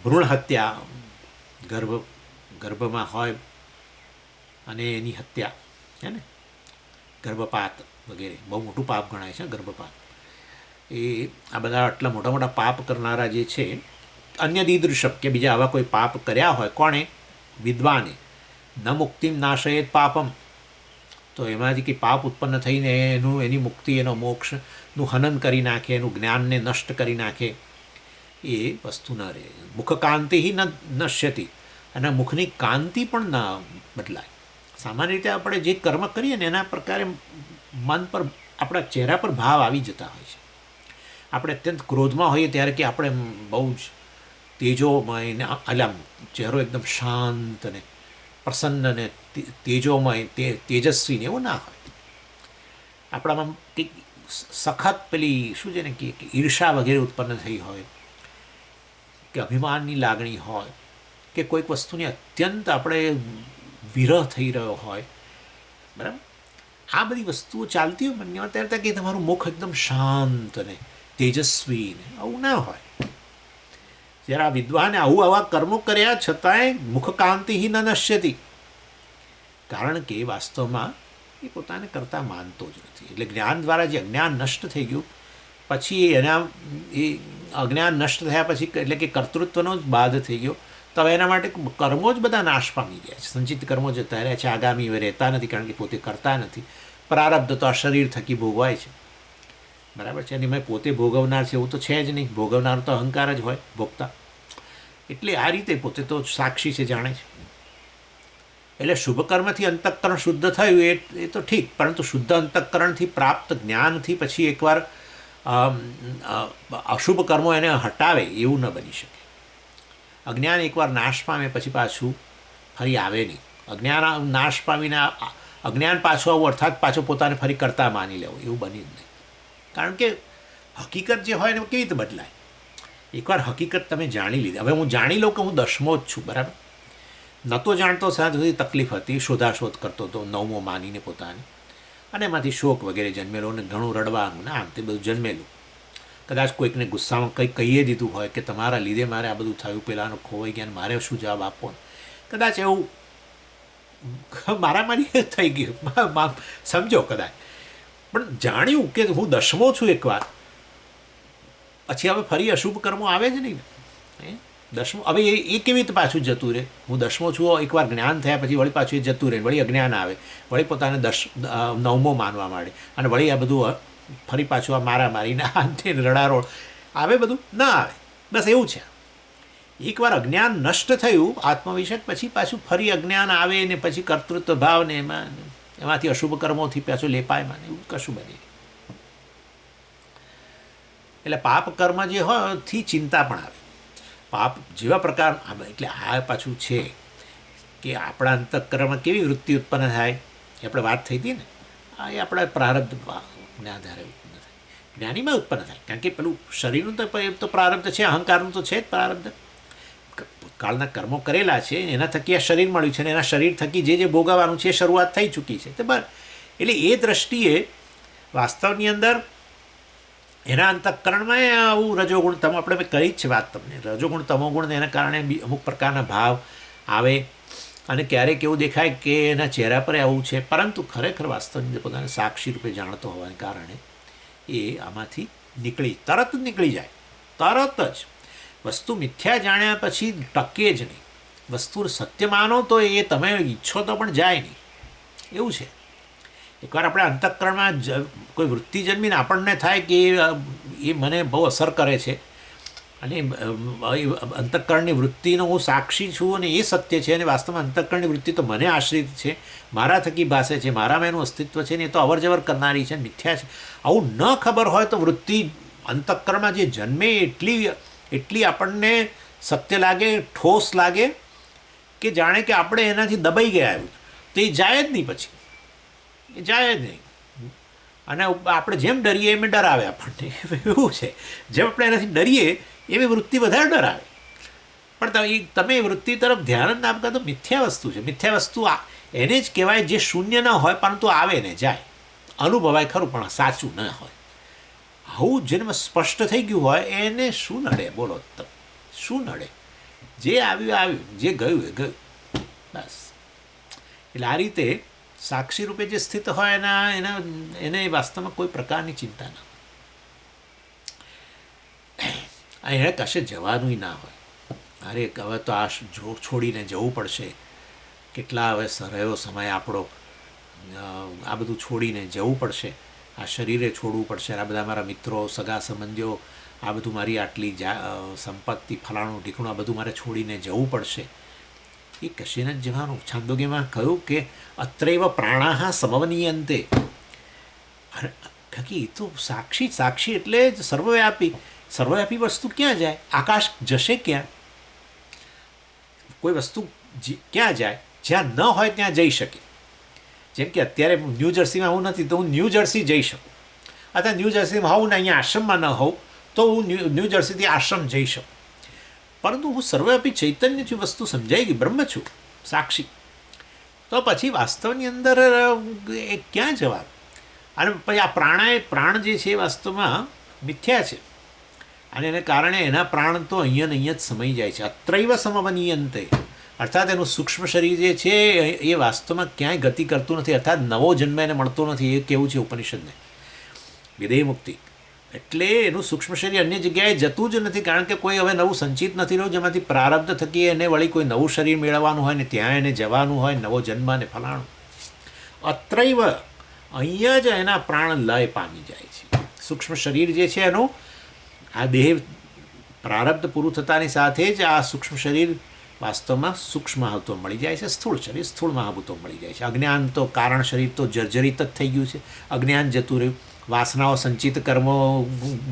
A: ભ્રૂણ હત્યા, ગર્ભમાં હોય અને એની હત્યા, હે ને, ગર્ભપાત વગેરે બહુ મોટું પાપ ગણાય છે. ગર્ભપાત એ આ બધા આટલા મોટા મોટા પાપ કરનારા જે છે, અન્ય દીદૃશપ કે બીજા આવા કોઈ પાપ કર્યા હોય, કોણે? વિદ્વાને. ન મુક્તિમ નાશયેત પાપમ. તો એમાંથી કંઈ પાપ ઉત્પન્ન થઈને એની મુક્તિ, એનો મોક્ષનું હનન કરી નાખે, એનું જ્ઞાનને નષ્ટ કરી નાખે, એ વસ્તુ ન રહે. મુખ કાંતિ ન નશ્યતી, અને મુખની કાંતિ પણ ન બદલાય. સામાન્ય રીતે આપણે જે કર્મ કરીએ ને એના પ્રકારે મન પર, આપણા ચહેરા પર ભાવ આવી જતા હોય છે. આપણે અત્યંત ક્રોધમાં હોઈએ ત્યારે કે આપણે બહુ જ તેજોમય ને, એટલે આમ ચહેરો એકદમ શાંત ને પ્રસન્ન ને તેજોમય, તેજસ્વી ને એવું ના હોય. આપણામાં કંઈક સખત પેલી શું છે ને કે ઈર્ષા વગેરે ઉત્પન્ન થઈ હોય, કે અભિમાનની લાગણી હોય, કે કોઈક વસ્તુની અત્યંત આપણે વિરહ થઈ રહ્યો હોય, બરાબર, આ બધી વસ્તુઓ ચાલતી હોય મનમાં, ત્યારે કે તમારું મુખ એકદમ શાંત ને તેજસ્વી ને આવું ના હોય. જ્યારે આ વિદ્વાને આવા કર્મો કર્યા છતાંય મુખકાંતિ ન નશ્યતી, કારણ કે વાસ્તવમાં એ પોતાને કરતાં માનતો જ નથી. એટલે જ્ઞાન દ્વારા જે અજ્ઞાન નષ્ટ થઈ ગયું પછી એ અજ્ઞાન નષ્ટ થયા પછી, એટલે કે કર્તૃત્વનો જ બાદ થઈ ગયો, તો હવે એના માટે કર્મો જ બધા નાશ પામી ગયા છે. સંચિત કર્મો જતા રહ્યા છે, આગામી હવે રહેતા નથી, કારણ કે પોતે કરતા નથી. પ્રારબ્ધ તો આ શરીર થકી ભોગવાય છે, બરાબર છે. અને મેં પોતે ભોગવનાર છે એવું તો છે જ નહીં. ભોગવનાર તો અહંકાર જ હોય, ભોગતા. એટલે આ રીતે પોતે તો સાક્ષી છે, જાણે છે. એટલે શુભ કર્મથી અંતઃકરણ શુદ્ધ થયું એ તો ઠીક, પરંતુ શુદ્ધ અંતઃકરણથી પ્રાપ્ત જ્ઞાનથી પછી એકવાર અશુભ કર્મો એને હટાવે એવું ન બની શકે. અજ્ઞાન એકવાર નાશ પામે પછી પાછું ફરી આવે નહીં. અજ્ઞાન નાશ પામીને અજ્ઞાન પાછું આવું, અર્થાત પાછું પોતાને ફરી કરતા માની લેવું, એવું બની જ નહીં. કારણ કે હકીકત જે હોય એને કેવી રીતે બદલાય? એકવાર હકીકત તમે જાણી લીધી. હવે હું જાણી લઉં કે હું દસમો જ છું, બરાબર. નહોતો જાણતો સાંજ સુધી તકલીફ હતી, શોધાશોધ કરતો હતો, નવમો માનીને પોતાની, અને એમાંથી શોક વગેરે જન્મેલો, અને ઘણું રડવાનું ને આમ તે બધું જન્મેલું. કદાચ કોઈકને ગુસ્સામાં કંઈક કહીએ દીધું હોય કે તમારા લીધે મારે આ બધું થયું, પેલાનો ખોવાઈ ગયા, મારે શું જવાબ આપવો, કદાચ એવું મારામારી થઈ ગયું, સમજો કદાચ. પણ જાણ્યું કે હું દસમો છું એકવાર, પછી હવે ફરી અશુભ કર્મો આવે જ નહીં. દસમો હવે એ કેવી રીતે પાછું જતું રહે? હું દસમો છું, એકવાર જ્ઞાન થયા પછી વળી પાછું એ જતું રહે, વળી અજ્ઞાન આવે, વળી પોતાને નવમો માનવા માંડે, અને વળી આ બધું ફરી પાછું આ મારામારીને અંતે રડારોળ આવે, બધું ના આવે. બસ એવું છે. એકવાર અજ્ઞાન નષ્ટ થયું આત્મવિષયક, પછી પાછું ફરી અજ્ઞાન આવે ને પછી કર્તૃત્વ ભાવ ને એમાંથી અશુભ કર્મોથી પાછું લેપાય માને એવું કશું બને. એટલે પાપ કર્મ જે હોય થી ચિંતા પણ આવે. પાપ જેવા પ્રકાર, એટલે આ પાછું છે કે આપણા અંતઃકરણમાં કેવી વૃત્તિ ઉત્પન્ન થાય, એ આપણે વાત થઈ હતી ને, એ આપણા પ્રારબ્ધને આધારે ઉત્પન્ન થાય. જ્ઞાનીમાં ઉત્પન્ન થાય, કારણ કે પેલું શરીરનું તો પ્રારબ્ધ છે, અહંકારનું તો છે જ પ્રારબ્ધ. ભૂતકાળના કર્મો કરેલા છે એના થકી આ શરીર મળ્યું છે, અને એના શરીર થકી જે ભોગવવાનું છે એ શરૂઆત થઈ ચૂકી છે. તો બરાબર, એટલે એ દ્રષ્ટિએ વાસ્તવની અંદર એના અંતઃકરણમાં આવું રજોગુણ તમો, આપણે મેં કરી જ છે વાત તમને, રજોગુણ તમોગુણને એના કારણે અમુક પ્રકારના ભાવ આવે, અને ક્યારેક એવું દેખાય કે એના ચહેરા પર આવું છે, પરંતુ ખરેખર વાસ્તવની અંદર પોતાને સાક્ષી રૂપે જાણતો હોવાને કારણે એ આમાંથી તરત જ નીકળી જાય. તરત જ વસ્તુ મિથ્યા જાણ્યા પછી ટકે જ નહીં. વસ્તુ સત્ય માનો તો એ તમે ઈચ્છો તો પણ જાય નહીં, એવું છે. એકવાર આપણે અંતઃકરણમાં કોઈ વૃત્તિ જન્મીને આપણને થાય કે એ મને બહુ અસર કરે છે, અને અંતઃકરણની વૃત્તિનો હું સાક્ષી છું અને એ સત્ય છે, અને વાસ્તવમાં અંતઃકરણની વૃત્તિ તો મને આશ્રિત છે, મારા થકી ભાષે છે, મારામાં એનું અસ્તિત્વ છે ને એ તો અવરજવર કરનારી છે, મિથ્યા છે. આવું ન ખબર હોય તો વૃત્તિ અંતઃકરણમાં જે જન્મે એટલી આપણને સત્ય લાગે, ઠોસ લાગે, કે જાણે કે આપણે એનાથી દબાઈ ગયા એવું, તો એ જાય જ નહીં, પછી એ જાય જ નહીં. અને આપણે જેમ ડરીએ એમ ડરાવે આપણને, એવું છે. જેમ આપણે એનાથી ડરીએ એવી વૃત્તિ વધારે ડરાવે. પણ તમે એ વૃત્તિ તરફ ધ્યાન જ ના આપતા તો મિથ્યા વસ્તુ છે. મિથ્યા વસ્તુ એને જ કહેવાય જે શૂન્ય ન હોય પરંતુ આવે ને જાય, અનુભવાય ખરું પણ સાચું ન હોય. આવું જેને સ્પષ્ટ થઈ ગયું હોય એને શું નડે? બોલો તમે, શું નડે? જે આવ્યું આવ્યું, જે ગયું એ ગયું, બસ. એટલે આ રીતે સાક્ષી રૂપે જે સ્થિત હોય એને વાસ્તવમાં કોઈ પ્રકારની ચિંતા ના હોય, એને કશે જવાનું ના હોય. અરે હવે તો આ છોડીને જવું પડશે, કેટલા હવે રહ્યો સમય આપણો, આ બધું છોડીને જવું પડશે, આ શરીરે છોડવું પડશે, આ બધા મારા મિત્રો, સગા સંબંધીઓ, આ બધું મારી આટલી સંપત્તિ, ફલાણું ઢીકણું, આ બધું મારે છોડીને જવું પડશે. એ કશે ન જવાનું. છાંદોગ્યમાં કહ્યું કે અત્રૈવ પ્રાણાહ સમવનીયંતે. કારણ કે એ તો સાક્ષી એટલે જ સર્વવ્યાપી વસ્તુ ક્યાં જાય? આકાશ જશે ક્યાં? કોઈ વસ્તુ ક્યાં જાય? જ્યાં ન હોય ત્યાં જઈ શકે. જેમ કે અત્યારે ન્યૂ જર્સીમાં હું નથી તો હું ન્યૂ જર્સી જઈ શકું, અથવા ન્યૂ જર્સીમાં હોઉં ને અહીંયા આશ્રમમાં ન હોઉં તો હું ન્યૂ જર્સીથી આશ્રમ જઈ શકું. પરંતુ હું સર્વવ્યાપી ચૈતન્ય છું, વસ્તુ સમજાઈ ગઈ, બ્રહ્મ છું, સાક્ષી. તો પછી વાસ્તવની અંદર એ ક્યાં જવાનું? અને પછી આ પ્રાણ જે છે વાસ્તવમાં મિથ્યા છે, અને એને કારણે એના પ્રાણ તો અહીંયા જ સમાઈ જાય છે. અત્રૈવ સમવનીયંતે, અર્થાત એનું સૂક્ષ્મ શરીર જે છે એ વાસ્તવમાં ક્યાંય ગતિ કરતું નથી, અર્થાત નવો જન્મ એને મળતો નથી. એ કેવું છે ઉપનિષદને, વિદેહ મુક્તિ. એટલે એનું સૂક્ષ્મ શરીર અન્ય જગ્યાએ જતું જ નથી, કારણ કે કોઈ હવે નવું સંચિત નથી રહ્યું જેમાંથી પ્રારબ્ધ થકી એને વળી કોઈ નવું શરીર મેળવવાનું હોય ને ત્યાં એને જવાનું હોય, નવો જન્મ ને ફલાણું. અત્રૈવ, અહીંયા જ એના પ્રાણ લય પામી જાય છે. સૂક્ષ્મ શરીર જે છે એનું આ દેહ પ્રારબ્ધ પૂરું થતાની સાથે જ આ સૂક્ષ્મ શરીર વાસ્તવમાં સૂક્ષ્મ મહાભૂતો મળી જાય છે, સ્થૂળ શરીર સ્થૂળ મહાભૂતો મળી જાય છે. અજ્ઞાન તો કારણ શરીર તો જર્જરિત જ થઈ ગયું છે, અજ્ઞાન જતું રહ્યું, વાસનાઓ સંચિત કર્મો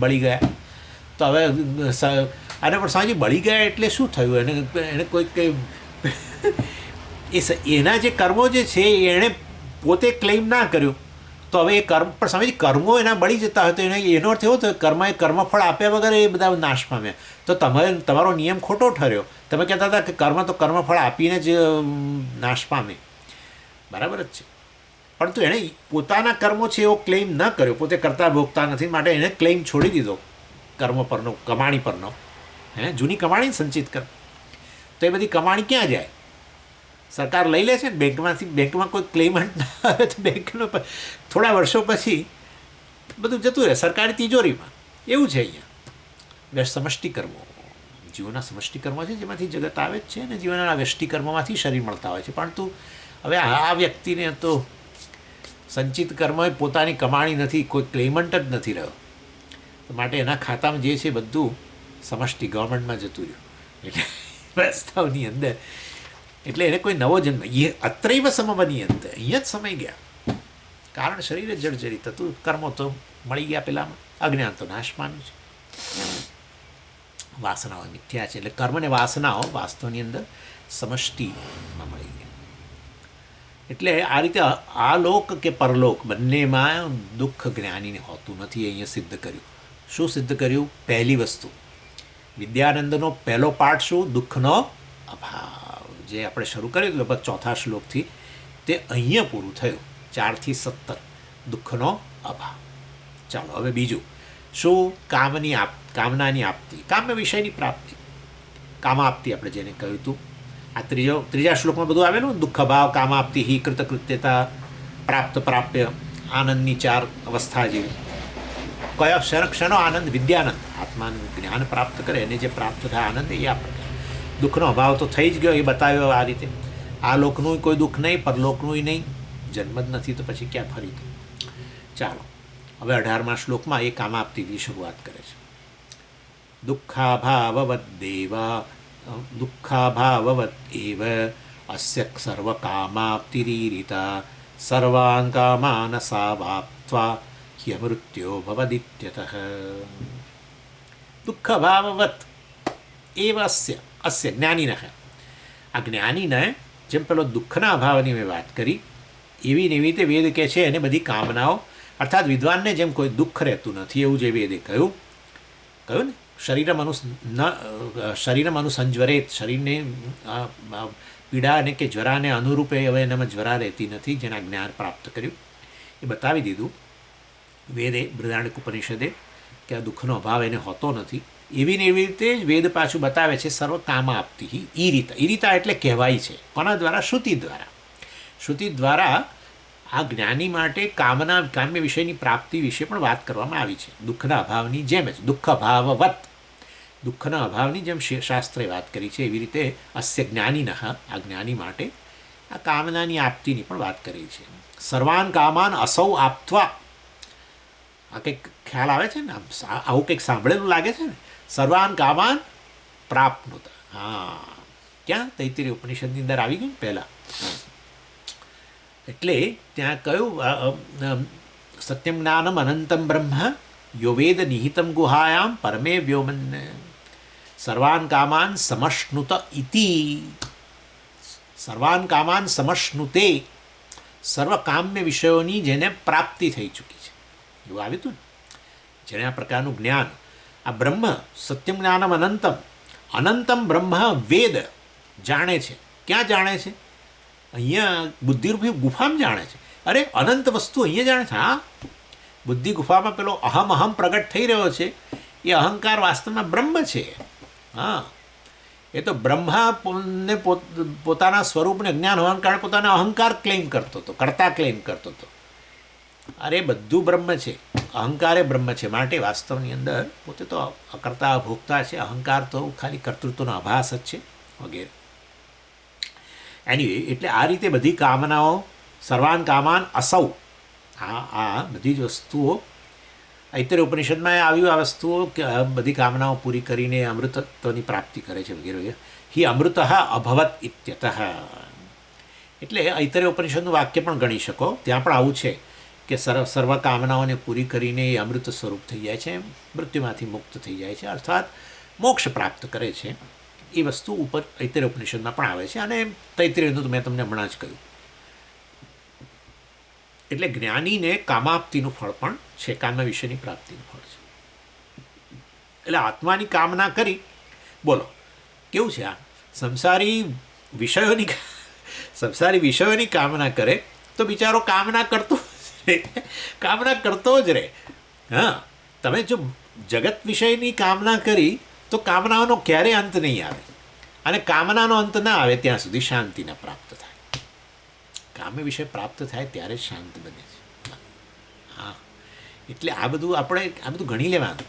A: બળી ગયા. તો હવે અને પણ સ્વામીજી બળી ગયા એટલે શું થયું? એને કોઈ એના જે કર્મો જે છે એણે પોતે ક્લેમ ના કર્યો, તો હવે એ કર્મ પણ સ્વામીજી કર્મો એના બળી જતા હોય તો એનો અર્થ એવો થયો કર્મએ કર્મફળ આપ્યા વગર એ બધા નાશ પામ્યા. તો તમારો નિયમ ખોટો ઠર્યો. તમે કહેતા હતા કે કર્મ તો કર્મફળ આપીને જ નાશ પામે, બરાબર જ છે. પરંતુ એણે પોતાના કર્મો છે એવો ક્લેમ ન કર્યો, પોતે કરતા ભોગતા નથી, માટે એને ક્લેમ છોડી દીધો કર્મ પરનો, કમાણી પરનો. જૂની કમાણી સંચિત કર, તો એ બધી કમાણી ક્યાં જાય? સરકાર લઈ લે છે ને બેંકમાંથી. બેંકમાં કોઈ ક્લેમન્ટ ના આવે તો બેંકનો થોડા વર્ષો પછી બધું જતું રહે સરકારી તિજોરીમાં. એવું છે અહીંયા સમષ્ટિ કર્મો, જીવોના સમષ્ટિ કર્મો છે જેમાંથી જગત આવે જ છે, અને જીવનના વ્યષ્ટિ કર્મોમાંથી શરીર મળતા હોય છે. પરંતુ હવે આ વ્યક્તિને તો સંચિત કર્મ પોતાની કમાણી નથી, કોઈ ક્લેમન્ટ જ નથી રહ્યો, માટે એના ખાતામાં જે છે બધું સમષ્ટિ ગવર્મેન્ટમાં જતું રહ્યું. એટલે વાસ્તવની અંદર એટલે એને કોઈ નવો જન્મ એ અત્રૈવ સમવનીયંતે, અહીંયા જ સમય ગયા. કારણ શરીરે જર્જરિત હતું, કર્મો તો મળી ગયા પેલામાં, અજ્ઞાન તો નાશ પામ્યું છે, વાસનાઓ મિથ્યા છે. એટલે કર્મ ને વાસનાઓ વાસ્તવની અંદર સમષ્ટિમાં મળી ગયા. એટલે આ રીતે આ લોક કે પરલોક બંનેમાં દુઃખ જ્ઞાનીને હોતું નથી. અહીંયા સિદ્ધ કર્યું. શું સિદ્ધ કર્યું? પહેલી વસ્તુ, વિદ્યાનંદનો પહેલો પાઠ શું? દુઃખનો અભાવ. જે આપણે શરૂ કર્યું લગભગ ચોથા શ્લોકથી, તે અહીંયા પૂરું થયું. 4 થી 17 દુઃખનો અભાવ. ચાલો હવે બીજું શું? કામનાની આપતી, કામ્ય વિષયની પ્રાપ્તિ, કામાપ્તિ આપણે જેને કહ્યું હતું. આ ત્રીજા શ્લોકમાં બધું આવેલું. દુઃખ ભાવ, કામાપ્તિ, હિ કૃતકૃત્યતા, પ્રાપ્ત, પ્રાપ્ય, આનંદની 4 અવસ્થા જેવી. કયો ક્ષણો આનંદ? વિદ્યાનંદ, આત્માનું જ્ઞાન પ્રાપ્ત કરે અને જે પ્રાપ્ત થાય આનંદ, એ આ પ્રકાર. દુઃખનો અભાવ તો થઈ જ ગયો, એ બતાવ્યો આ રીતે. આ લોકનું કોઈ દુઃખ નહીં, પરલોકનું નહીં, જન્મ જ નથી તો પછી ક્યાં ફરી તો. ચાલો હવે 18મા શ્લોકમાં એ કામાપ્તિથી શરૂઆત કરે છે. દુઃખાભાવવત એવ અસ્ય સર્વકામાપ્તિરીરિતા સર્વાન કામાન સાવાપ્ત્વા ह्यमृत्यो भवदित्यतः. દુઃખભાવવત એવ અસ્ય જ્ઞાનીનઃ. આ જ્ઞાનીને જેમ પેલો દુઃખના અભાવની મેં વાત કરી, એવી ને એવી રીતે વેદ કહે છે એને બધી કામનાઓ, અર્થાત વિદ્વાનને જેમ કોઈ દુઃખ રહેતું નથી એવું જે વેદે કહ્યું ને, શરીરમ અનુસંજ્વરેત, શરીરને પીડા અને કે જ્વરાને અનુરૂપે હવે એનામાં જ્વરા રહેતી નથી, જેના જ્ઞાન પ્રાપ્ત કર્યું એ બતાવી દીધું વેદે, બૃહદારણ્યક ઉપનિષદે, કે આ દુઃખનો અભાવ એને હોતો નથી. એવી ને એવી રીતે જ વેદ પાછું બતાવે છે સર્વ કામાપ્તિ ઈરિતા. ઈરિતા એટલે કહેવાય છે. કોના દ્વારા? શ્રુતિ દ્વારા. શ્રુતિ દ્વારા આ જ્ઞાની માટે કામ્ય વિષયની પ્રાપ્તિ વિશે પણ વાત કરવામાં આવી છે. દુઃખના અભાવની જેમ જ દુઃખ અભાવવત, દુઃખના અભાવની જેમ શાસ્ત્રે વાત કરી છે, એવી રીતે અસ્ય જ્ઞાનીનઃ, આ જ્ઞાની માટે આ કામનાની આપતીની પણ વાત કરી છે. સર્વાન કામાન અસૌ આપત્વા. આ કંઈક ખ્યાલ આવે છે ને? આવું કંઈક સાંભળેલું લાગે છે ને? સર્વાન કામાન પ્રાપ્નુત. હા, ક્યાં? તૈત્તિરીય ઉપનિષદની અંદર આવી ગયું પહેલાં. એટલે ત્યાં કહ્યું સત્યમ જ્ઞાનમ અનંતમ બ્રહ્મ યો વેદ નિહિતમ ગુહાયામ પરમે વ્યોમન સર્વાન કામાન સમશ્નુત ઇતિ. સર્વાન કામાન સમશ્નુતે, સર્વ કામ્ય વિષયોની જેને પ્રાપ્તિ થઈ ચૂકી છે એવું આવ્યું હતું ને, જેને આ પ્રકારનું જ્ઞાન, આ બ્રહ્મ સત્યમ જ્ઞાનમ અનંતમ, અનંતમ બ્રહ્મ વેદ જાણે છે. ક્યાં જાણે છે? અહીંયા બુદ્ધિરૂપી ગુફામાં જાણે છે. અરે અનંત વસ્તુ અહીંયા જાણે છે. હા, બુદ્ધિ ગુફામાં પેલો અહમ પ્રગટ થઈ રહ્યો છે, એ અહંકાર વાસ્તવમાં બ્રહ્મ છે. હા, એ તો બ્રહ્માને પોતાના સ્વરૂપને જ્ઞાન હોવાને કારણે પોતાના અહંકાર ક્લેમ કરતો હતો, કર્તા ક્લેમ કરતો હતો. અરે બધું બ્રહ્મ છે, અહંકારે બ્રહ્મ છે. માટે વાસ્તવની અંદર પોતે તો અકર્તા ભોગતા છે, અહંકાર તો ખાલી કર્તૃત્વનો આભાસ જ છે વગેરે. એનીવે, એટલે આ રીતે બધી કામનાઓ, સર્વાન કામાન અસૌ, આ બધી જ વસ્તુઓ ઐતરેય ઉપનિષદમાં આવ્યું. આ વસ્તુઓ કે બધી કામનાઓ પૂરી કરીને અમૃતત્વની પ્રાપ્તિ કરે છે વગેરે. હિ અમૃત અભવત ઇત્યતઃ. એટલે ઐતરેય ઉપનિષદનું વાક્ય પણ ગણી શકો. ત્યાં પણ આવું છે કે સર્વ કામનાઓને પૂરી કરીને એ અમૃત સ્વરૂપ થઈ જાય છે, મૃત્યુમાંથી મુક્ત થઈ જાય છે, અર્થાત મોક્ષ પ્રાપ્ત કરે છે. એ વસ્તુ ઉપર ઐતરેય ઉપનિષદમાં પણ આવે છે. અને તૈત્તિરીયનું તો મેં તમને હમણાં જ કહ્યું. એટલે જ્ઞાનીને કામાપ્તિનું ફળ પણ છે, કામ્ય વિષયની પ્રાપ્તિનું ફળ છે. એટલે આત્માની કામના કરી, બોલો કેવું છે આ? સંસારી વિષયોની કામના કરે તો બિચારો કામના કરતો જ રહે. હા, તમે જો જગત વિષયની કામના કરી તો કામનાઓનો ક્યારેય અંત નહીં આવે, અને કામનાનો અંત ના આવે ત્યાં સુધી શાંતિ ન પ્રાપ્ત થાય. કામ્ય વિષય પ્રાપ્ત થાય ત્યારે જ શાંત બને છે. હા, એટલે આ બધું ગણી લેવાનું.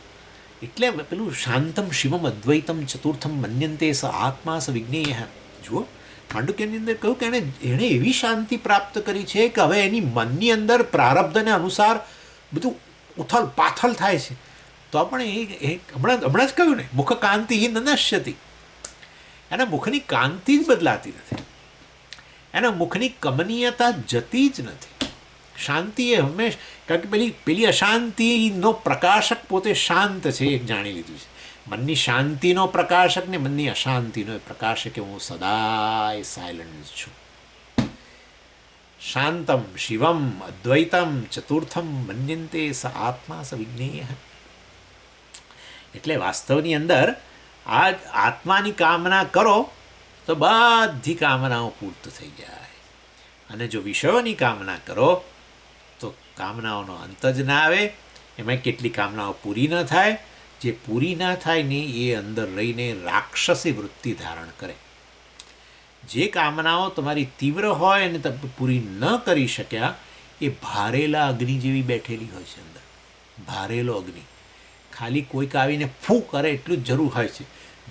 A: એટલે પેલું શાંતમ શિવમ અદ્વૈતમ ચતુર્થમ મન્યંતે સ આત્મા સ વિજ્ઞેય. જુઓ, માંડુક્યની અંદર કહ્યું કે એણે એવી શાંતિ પ્રાપ્ત કરી છે કે હવે એની મનની અંદર પ્રારબ્ધને અનુસાર બધું ઉથલ પાથલ થાય છે. તો પણ એ હમણાં જ કહ્યું ને, મુખ કાંતિ ન નશ્યતિ. એના મુખની કાંતિ જ બદલાતી નથી, એના મુખની કમનીયતા જતી જ નથી. શાંતિ એ હંમેશ, કારણ કે પેલી અશાંતિનો પ્રકાશક પોતે શાંત છે, એ જાણી લીધું છે. મનની શાંતિનો પ્રકાશક ને મનની અશાંતિનો પ્રકાશક, કે હું સદાય સાયલન્ટ છું. શાંતમ શિવમ અદ્વૈતમ ચતુર્થમ મન્યંતે સ આત્મા સ વિજ્ઞેય. એટલે વાસ્તવની અંદર આ આત્માની કામના કરો તો બધી કામનાઓ પૂર્ત થઈ જાય, અને જો વિષયોની કામના કરો તો કામનાઓનો અંત જ ના આવે. એમાં કેટલી કામનાઓ પૂરી ન થાય. જે પૂરી ના થાય ને એ અંદર રહીને રાક્ષસી વૃત્તિ ધારણ કરે. જે કામનાઓ તમારી તીવ્ર હોય અને તમે પૂરી ન કરી શક્યા એ ભારેલા અગ્નિ જેવી બેઠેલી હોય છે અંદર. ભારેલો અગ્નિ ખાલી કોઈક આવીને ફૂ કરે એટલું જ જરૂર હોય છે.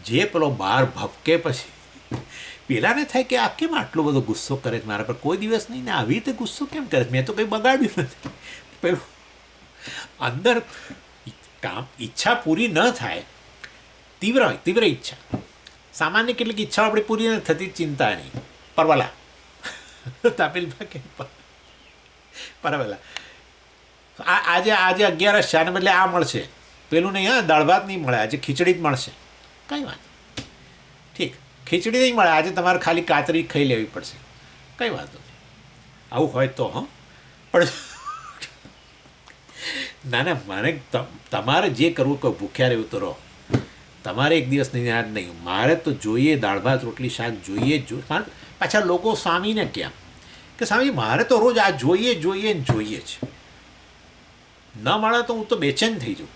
A: જે પેલો બહાર ભપકે પછી પેલાને થાય કે આ કેમ આટલો બધો ગુસ્સો કરે છે મારા પર, કોઈ દિવસ નહીં ને આવી રીતે ગુસ્સો કેમ કરે છે, મેં તો કંઈ બગાડ્યું નથી. પેલું અંદર કામ ઈચ્છા પૂરી ન થાય, તીવ્ર હોય તીવ્ર ઈચ્છા. સામાન્ય કેટલીક ઈચ્છાઓ આપણી પૂરી નથી થતી, ચિંતા નહીં. પરવાલા તાપેલમાં કે પરવાલા આજે 11 છે આને બદલે આ મળશે, પેલું નહીં, હા દાળ ભાત નહીં મળે, આજે ખીચડી જ મળશે. કંઈ વાત ઠીક, ખીચડી નહીં મળે આજે તમારે ખાલી કાતરી ખાઈ લેવી પડશે, કંઈ વાંધો નહીં. આવું હોય તો હં, પણ ના ના મારે તમારે જે કરવું કોઈ ભૂખ્યા રહેવું તો રહો. તમારે એક દિવસ નહીં યાદ નહીં, મારે તો જોઈએ દાળ ભાત રોટલી શાક જોઈએ જ જોઈએ. પાછા લોકો સ્વામીને ક્યાં કે સ્વામી મારે તો રોજ આ જોઈએ જોઈએ ને જોઈએ જ, ન મળે તો હું તો બેચેન થઈ જાઉં,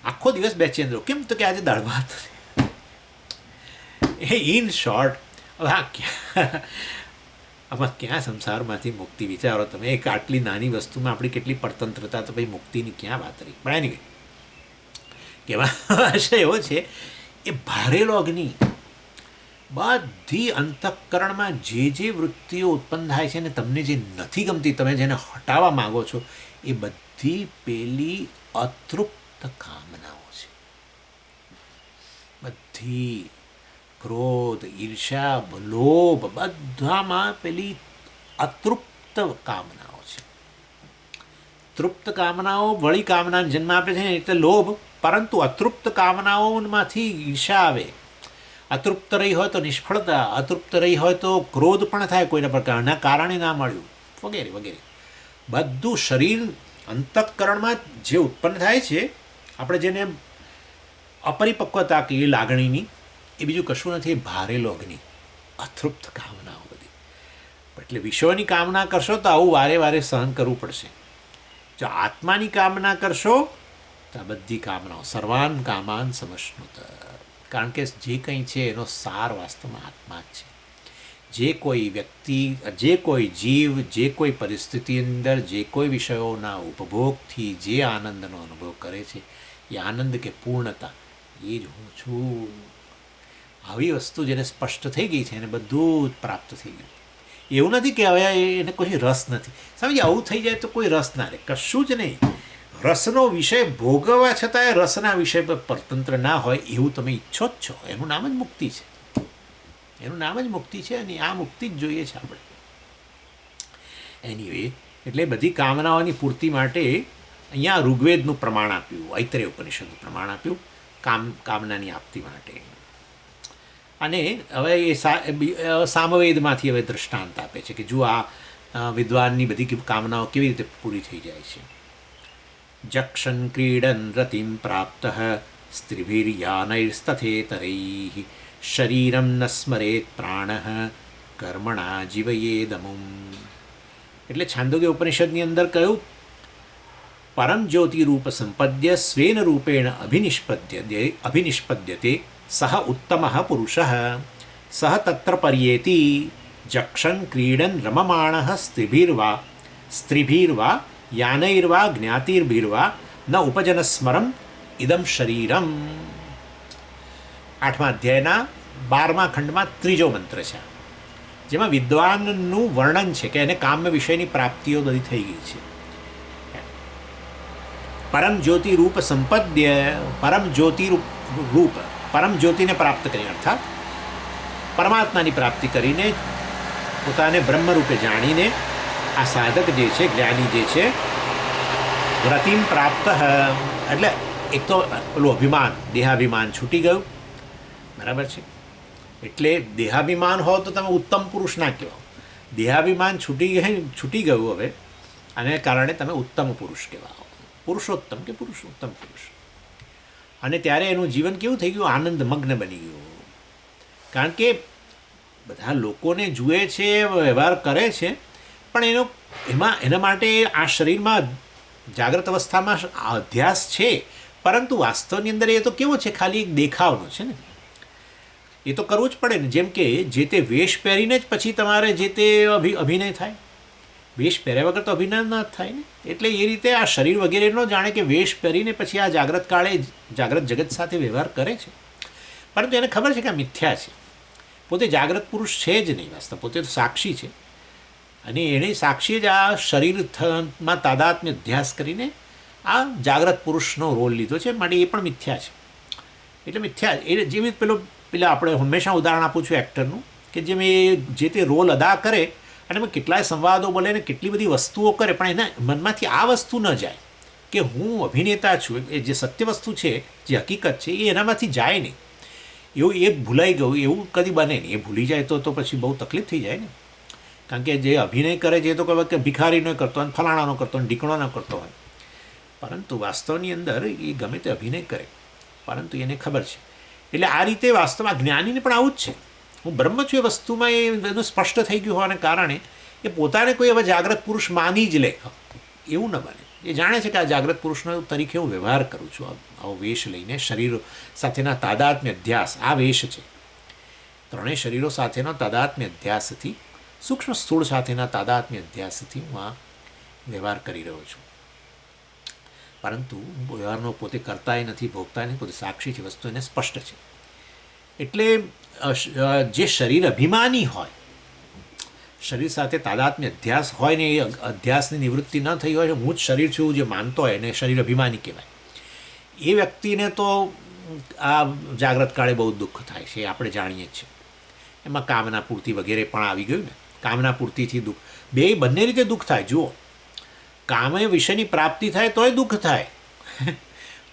A: આખો દિવસ બેચેન રહું. કેમ તો કે આજે દાળ ભાત. એ ઇન શોર્ટ હવે આ ક્યાં આમાં ક્યાં સંસારમાંથી મુક્તિ વિચારો તમે. એક આટલી નાની વસ્તુમાં આપણી કેટલી પરતંત્રતા, તો ભાઈ મુક્તિની ક્યાં વાત રહી. પણ એની કહેવાનો આશય એવો છે એ ભારેલો અગ્નિ બધી અંતઃકરણમાં જે વૃત્તિઓ ઉત્પન્ન થાય છે ને તમને જે નથી ગમતી, તમે જેને હટાવવા માગો છો, એ બધી પેલી અતૃપ્ત કામનાઓ છે. બધી ક્રોધ ઈર્ષા લોભ બધામાં પેલી અતૃપ્ત કામનાઓ છે. તૃપ્ત કામનાઓ વળી કામનાને જન્મ આપે છે એટલે લોભ, પરંતુ અતૃપ્ત કામનાઓમાંથી ઈર્ષા આવે. અતૃપ્ત રહી હોય તો નિષ્ફળતા, અતૃપ્ત રહી હોય તો ક્રોધ પણ થાય કોઈના પ્રકારના કારણે ના મળ્યું વગેરે વગેરે. બધું શરીર અંતઃકરણમાં જે ઉત્પન્ન થાય છે, આપણે જેને અપરિપક્વતા કહીએ લાગણીની, એ બીજું કશું નથી, ભારેલો અગ્નિ, અતૃપ્ત કામનાઓ બધી. એટલે વિશ્વની કામના કરશો તો આવું વારે વારે સહન કરવું પડશે. જો આત્માની કામના કરશો તો આ બધી કામનાઓ સર્વાન કામાન સમશ્નુત, કારણ કે જે કંઈ છે એનો સાર વાસ્તવમાં આત્મા જ છે. જે કોઈ વ્યક્તિ, જે કોઈ જીવ, જે કોઈ પરિસ્થિતિ અંદર જે કોઈ વિષયોના ઉપભોગથી જે આનંદનો અનુભવ કરે છે, એ આનંદ કે પૂર્ણતા એ જ હું છું. આવી વસ્તુ જેને સ્પષ્ટ થઈ ગઈ છે એને બધું જ પ્રાપ્ત થઈ ગયું. એવું નથી કે હવે એને કોઈ રસ નથી. સમજી આવું થઈ જાય તો કોઈ રસ ના રહે, કશું જ નહીં. રસનો વિષય ભોગવવા છતાંય રસના વિષય પર પરતંત્ર ના હોય એવું તમે ઈચ્છો જ છો, એનું નામ જ મુક્તિ છે. એનું નામ જ મુક્તિ છે, અને આ મુક્તિ જ જોઈએ છે આપણે. એનીવે, એટલે બધી કામનાઓની પૂર્તિ માટે અહીંયા ઋગ્વેદનું પ્રમાણ આપ્યું, ઐતરેય ઉપનિષદનું પ્રમાણ આપ્યું કામનાની આપતી માટે. અને હવે એ સામવેદમાંથી હવે દૃષ્ટાંત આપે છે કે જો આ વિદ્વાનની બધી કામનાઓ કેવી રીતે પૂરી થઈ જાય છે. જક્ષન ક્રીડન રતિમ પ્રાપ્ત સ્ત્રીભિર્યાનૈસ્તથેતરૈઃ શરીરમ ન સ્મરેત પ્રાણ કર્મણા જીવયેદમું. એટલે છાંદોગ્ય ઉપનિષદની અંદર કહ્યું, પરમ જ્યોતિરૂપ સંપદ્ય સ્વેન રૂપેણ અભિનિષ્પદ્યતે સહ ઉત્તમ પુરુષ સહ તત્ર પર્યેતિ જક્ષન ક્રીડન રમમાણ સ્ત્રીભિર્વા યાનૈર્વા જ્ઞાતિર્ભિર્વા ન ઉપજન સ્મરમ ઇદમ શરીરમ. 8મા અધ્યાયના 12મા ખંડમાં 3જો મંત્ર છે, જેમાં વિદ્વાનનું વર્ણન છે કે એને કામ્ય વિષયની પ્રાપ્તિઓ બધી થઈ ગઈ છે. પરમ જ્યોતિ રૂપ સંપદ્ય, પરમ જ્યોતિ રૂપ પરમ જ્યોતિને પ્રાપ્ત કરી, અર્થાત પરમાત્માની પ્રાપ્તિ કરીને પોતાને બ્રહ્મરૂપે જાણીને આ સાધક જે છે, જ્ઞાની જે છે, રતિમ પ્રાપ્ત, એટલે એક તો પેલું અભિમાન, દેહાભિમાન છૂટી ગયું, બરાબર છે. એટલે દેહાભિમાન હોય તો તમે ઉત્તમ પુરુષ ના કહેવાઓ, દેહાભિમાન છૂટી ગયું હવે, અને કારણે તમે ઉત્તમ પુરુષ કહેવાઓ, પુરુષોત્તમ કે ઉત્તમ પુરુષ. અને ત્યારે એનું જીવન કેવું થઈ ગયું? આનંદમગ્ન બની ગયું. કારણ કે બધા લોકોને જુએ છે, વ્યવહાર કરે છે, પણ એના માટે આ શરીરમાં જાગ્રત અવસ્થામાં અધ્યાસ છે, પરંતુ વાસ્તવની અંદર એ તો કેવો છે? ખાલી એક દેખાવનો છે ને. એ તો કરવું જ પડે ને. જેમ કે જે તે વેશ પહેરીને જ પછી તમારે જે તે અભિનય થાય. વેશ પહેર્યા વગર તો અભિનય ન થાય ને. એટલે એ રીતે આ શરીર વગેરેનો જાણે કે વેશ પહેરીને પછી આ જાગ્રત કાળે જાગ્રત જગત સાથે વ્યવહાર કરે છે, પરંતુ એને ખબર છે કે આ મિથ્યા છે. પોતે જાગ્રત પુરુષ છે જ નહીં વાસ્તવ, પોતે તો સાક્ષી છે. અને એણે સાક્ષી જ આ શરીરમાં તાદાત્મ્ય અધ્યાસ કરીને આ જાગ્રત પુરુષનો રોલ લીધો છે, માટે એ પણ મિથ્યા છે. એટલે મિથ્યા એ જેવી પેલા આપણે હંમેશા ઉદાહરણ આપું છું એક્ટરનું, કે જેમ એ જે તે રોલ અદા કરે અને એમાં કેટલાય સંવાદો બોલે ને કેટલી બધી વસ્તુઓ કરે, પણ એના મનમાંથી આ વસ્તુ ન જાય કે હું અભિનેતા છું. એ જે સત્ય વસ્તુ છે, જે હકીકત છે, એ એનામાંથી જાય નહીં. એવું એ ભૂલાઈ ગયું એવું કદી બને નહીં. એ ભૂલી જાય તો પછી બહુ તકલીફ થઈ જાય ને. કારણ કે જે અભિનય કરે છે એ તો કહેવાય કે ભિખારીનો કરતો હોય, ફલાણાનો કરતો હોય, ઢીકણોનો કરતો હોય, પરંતુ વાસ્તવની અંદર એ ગમે તે અભિનય કરે, પરંતુ એને ખબર છે. એટલે આ રીતે વાસ્તવમાં જ્ઞાનીને પણ આવું જ છે. હું બ્રહ્મ છું એ વસ્તુમાં એ બધું સ્પષ્ટ થઈ ગયું હોવાને કારણે એ પોતાને કોઈ હવે જાગ્રત પુરુષ માની જ લે, એવું ન બને. એ જાણે છે કે આ જાગ્રત પુરુષનો તરીકે હું વ્યવહાર કરું છું, આવો વેશ લઈને. શરીર સાથેના તાદાત્મ્ય અધ્યાસ આ વેશ છે. ત્રણેય શરીરો સાથેનો તાદાત્મ્ય અધ્યાસથી, સૂક્ષ્મ સ્થૂળ સાથેના તાદાત્મ્ય અધ્યાસથી હું આ વ્યવહાર કરી રહ્યો છું. પરંતુ વ્યવહારનો પોતે કરતાય નથી, ભોગતા નથી, પોતે સાક્ષી છે. વસ્તુ એને સ્પષ્ટ છે. એટલે જે શરીર અભિમાની હોય, શરીર સાથે તાદાત્મ્ય અધ્યાસ હોય ને એ અધ્યાસની નિવૃત્તિ ન થઈ હોય, હું જ શરીર છું જે માનતો હોય એને શરીર અભિમાની કહેવાય. એ વ્યક્તિને તો આ જાગ્રત કાળે બહુ દુઃખ થાય છે, આપણે જાણીએ જ છીએ. એમાં કામના પૂર્તિ વગેરે પણ આવી ગયું ને. કામના પૂર્તિથી દુઃખ, બંને રીતે દુઃખ થાય. જુઓ, કામ્ય વિષયની પ્રાપ્તિ થાય તોય દુઃખ થાય,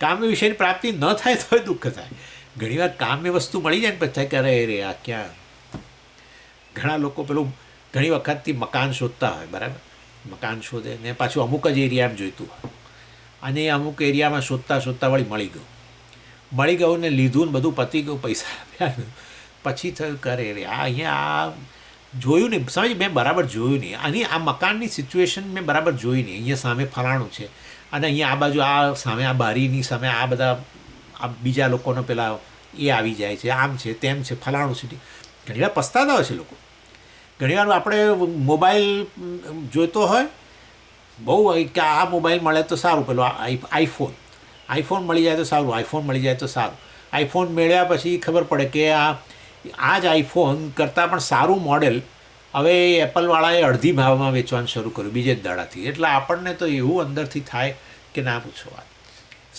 A: કામ્ય વિષયની પ્રાપ્તિ ન થાય તોય દુઃખ થાય. ઘણીવાર કામ્ય વસ્તુ મળી જાય ને પછી થાય કે અરે રે આ ક્યાં. ઘણા લોકો પેલું ઘણી વખતથી મકાન શોધતા હોય, બરાબર, મકાન શોધે ને પાછું અમુક જ એરિયામાં જોઈતું હોય, અને અમુક એરિયામાં શોધતા શોધતા વળી મળી ગયું ને લીધું ને બધું પતી ગયું, પૈસા આપ્યા, પછી થયું કરે રે આ અહીંયા આ જોયું નહીં, સમજ મેં બરાબર જોયું નહીં, આની આ મકાનની સિચ્યુએશન મેં બરાબર જોઈ નહીં. અહીંયા સામે ફલાણું છે અને અહીંયા આ બાજુ આ સામે આ બારીની સામે આ બધા આ બીજા લોકોનો પેલા એ આવી જાય છે, આમ છે તેમ છે, ફલાણું છે. ઘણીવાર પસ્તાતા હોય છે લોકો. ઘણીવાર આપણે મોબાઈલ જોઈતો હોય બહુ કે આ મોબાઈલ મળે તો સારું, પેલો આઈફોન મળી જાય તો સારું. આઈફોન મેળવ્યા પછી ખબર પડે કે આ જ આઈફોન કરતાં પણ સારું મોડેલ હવે એપલવાળાએ અડધી ભાવમાં વેચવાનું શરૂ કર્યું બીજે જ દાડાથી. એટલે આપણને તો એવું અંદરથી થાય કે ના પૂછો વાત.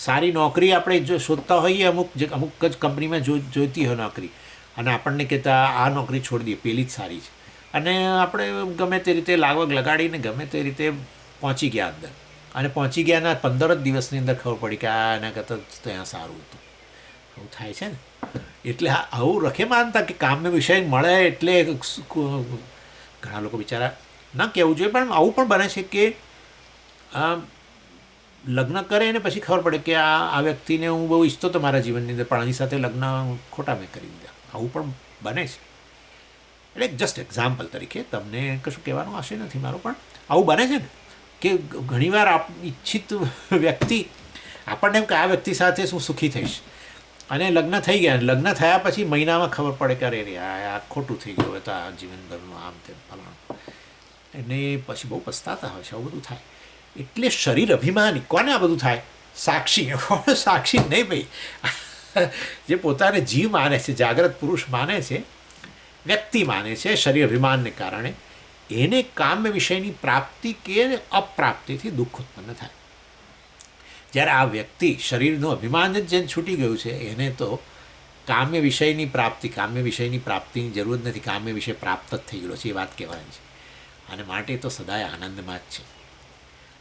A: સારી નોકરી આપણે જો શોધતા હોઈએ, અમુક જ કંપનીમાં જોઈતી હોય નોકરી, અને આપણને કહેતા આ નોકરી છોડી દઈએ, પેલી જ સારી છે, અને આપણે ગમે તે રીતે લાગવગ લગાડીને ગમે તે રીતે પહોંચી ગયા અંદર, અને પહોંચી ગયાના 15 જ દિવસની અંદર ખબર પડી કે આ એના કરતાં ત્યાં સારું હતું. આવું થાય છે ને. એટલે આવું રખે માનતા કે કામનો વિષય મળે એટલે ઘણા લોકો બિચારા ના કહેવું જોઈએ, પણ આવું પણ બને છે કે લગ્ન કરે ને પછી ખબર પડે કે આ વ્યક્તિને હું બહુ ઈચ્છતો હતો મારા જીવનની અંદર, પણ આની સાથે લગ્ન ખોટા મેં કરી દીધા. આવું પણ બને છે. એટલે જસ્ટ એક્ઝામ્પલ તરીકે, તમને કશું કહેવાનો આશય નથી મારો, પણ આવું બને છે ને કે ઘણીવાર ઈચ્છિત વ્યક્તિ આપણને એમ કે આ વ્યક્તિ સાથે શું સુખી થઈશ, અને લગ્ન થઈ ગયા. લગ્ન થયા પછી મહિનામાં ખબર પડે કે અરે રે આ ખોટું થઈ ગયું, હવે તો આ જીવનભરનું આમ તેમ ફલાણું, એને પછી બહુ પસ્તાતા હોય છે. આવું બધું થાય. એટલે શરીર અભિમાની કોને આ બધું થાય? સાક્ષી. સાક્ષી નહીં ભાઈ, જે પોતાને જીવ માને છે, જાગ્રત પુરુષ માને છે, વ્યક્તિ માને છે, શરીર અભિમાનને કારણે એને કામ્ય વિષયની પ્રાપ્તિ કે અપ્રાપ્તિથી દુઃખ ઉત્પન્ન થાય. જ્યારે આ વ્યક્તિ શરીરનું અભિમાન જ જેને છૂટી ગયું છે, એને તો કામ્ય વિષયની પ્રાપ્તિની જરૂર નથી. કામ્ય વિષય પ્રાપ્ત જ થઈ ગયો છે, એ વાત કહેવાની છે. અને માટે તો સદાય આનંદમાં જ છે.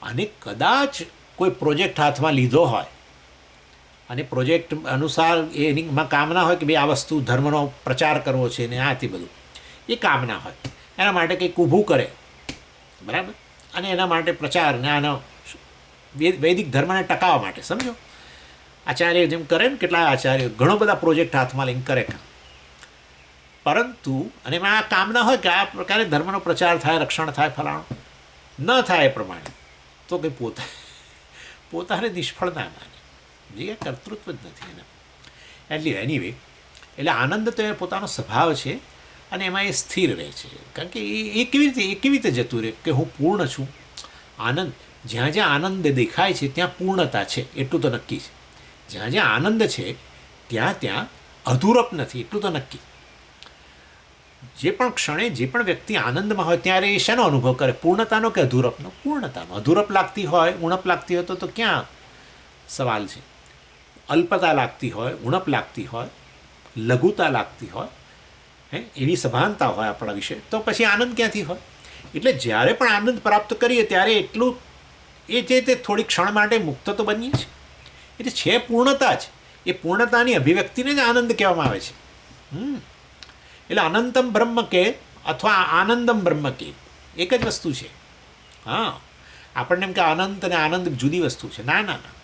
A: અને કદાચ કોઈ પ્રોજેક્ટ હાથમાં લીધો હોય અને પ્રોજેક્ટ અનુસાર એનીમાં કામના હોય કે ભાઈ આ વસ્તુ ધર્મનો પ્રચાર કરવો છે ને આ તે બધું, એ કામના હોય, એના માટે કંઈક ઊભું કરે, બરાબર, અને એના માટે પ્રચાર ને આનો વૈદિક ધર્મને ટકાવવા માટે, સમજો, આચાર્ય જેમ કરે ને, કેટલા આચાર્ય ઘણો બધા પ્રોજેક્ટ હાથમાં લઈને કરે કામ, પરંતુ અને એમાં આ કામ ના હોય કે આ પ્રકારે ધર્મનો પ્રચાર થાય, રક્ષણ થાય, ફલાણું ન થાય એ પ્રમાણે, તો કંઈ પોતાને નિષ્ફળ ના માને, જે કર્તૃત્વ જ નથી એને. એનીવે, એટલે આનંદ તો એ પોતાનો સ્વભાવ છે અને એમાં એ સ્થિર રહે છે, કારણ કે એ કેવી રીતે જતું રહે કે હું પૂર્ણ છું. આનંદ, જ્યાં જ્યાં આનંદ દેખાય છે ત્યાં પૂર્ણતા છે, એટલું તો નક્કી છે. જ્યાં જ્યાં આનંદ છે ત્યાં અધૂરપ નથી, એટલું તો નક્કી. જે પણ ક્ષણે જે પણ વ્યક્તિ આનંદમાં હોય ત્યારે એ શેનો અનુભવ કરે, પૂર્ણતાનો કે અધૂરપનો? પૂર્ણતાનો. અધૂરપ લાગતી હોય, ઉણપ લાગતી હોય તો ક્યાં સવાલ છે? અલ્પતા લાગતી હોય, ઉણપ લાગતી હોય, લઘુતા લાગતી હોય, એવી સભાનતા હોય આપણા વિશે, તો પછી આનંદ ક્યાંથી હોય? એટલે જ્યારે પણ આનંદ પ્રાપ્ત કરીએ ત્યારે એટલું એ જે તે થોડી ક્ષણ માટે મુક્ત તો બનીએ છીએ. એટલે છે પૂર્ણતા જ, એ પૂર્ણતાની અભિવ્યક્તિને જ આનંદ કહેવામાં આવે છે. એટલે અનંતમ બ્રહ્મ કે અથવા આનંદમ બ્રહ્મ કે એક જ વસ્તુ છે. હા, આપણને એમ કે અનંત અને આનંદ જુદી વસ્તુ છે. ના ના ના,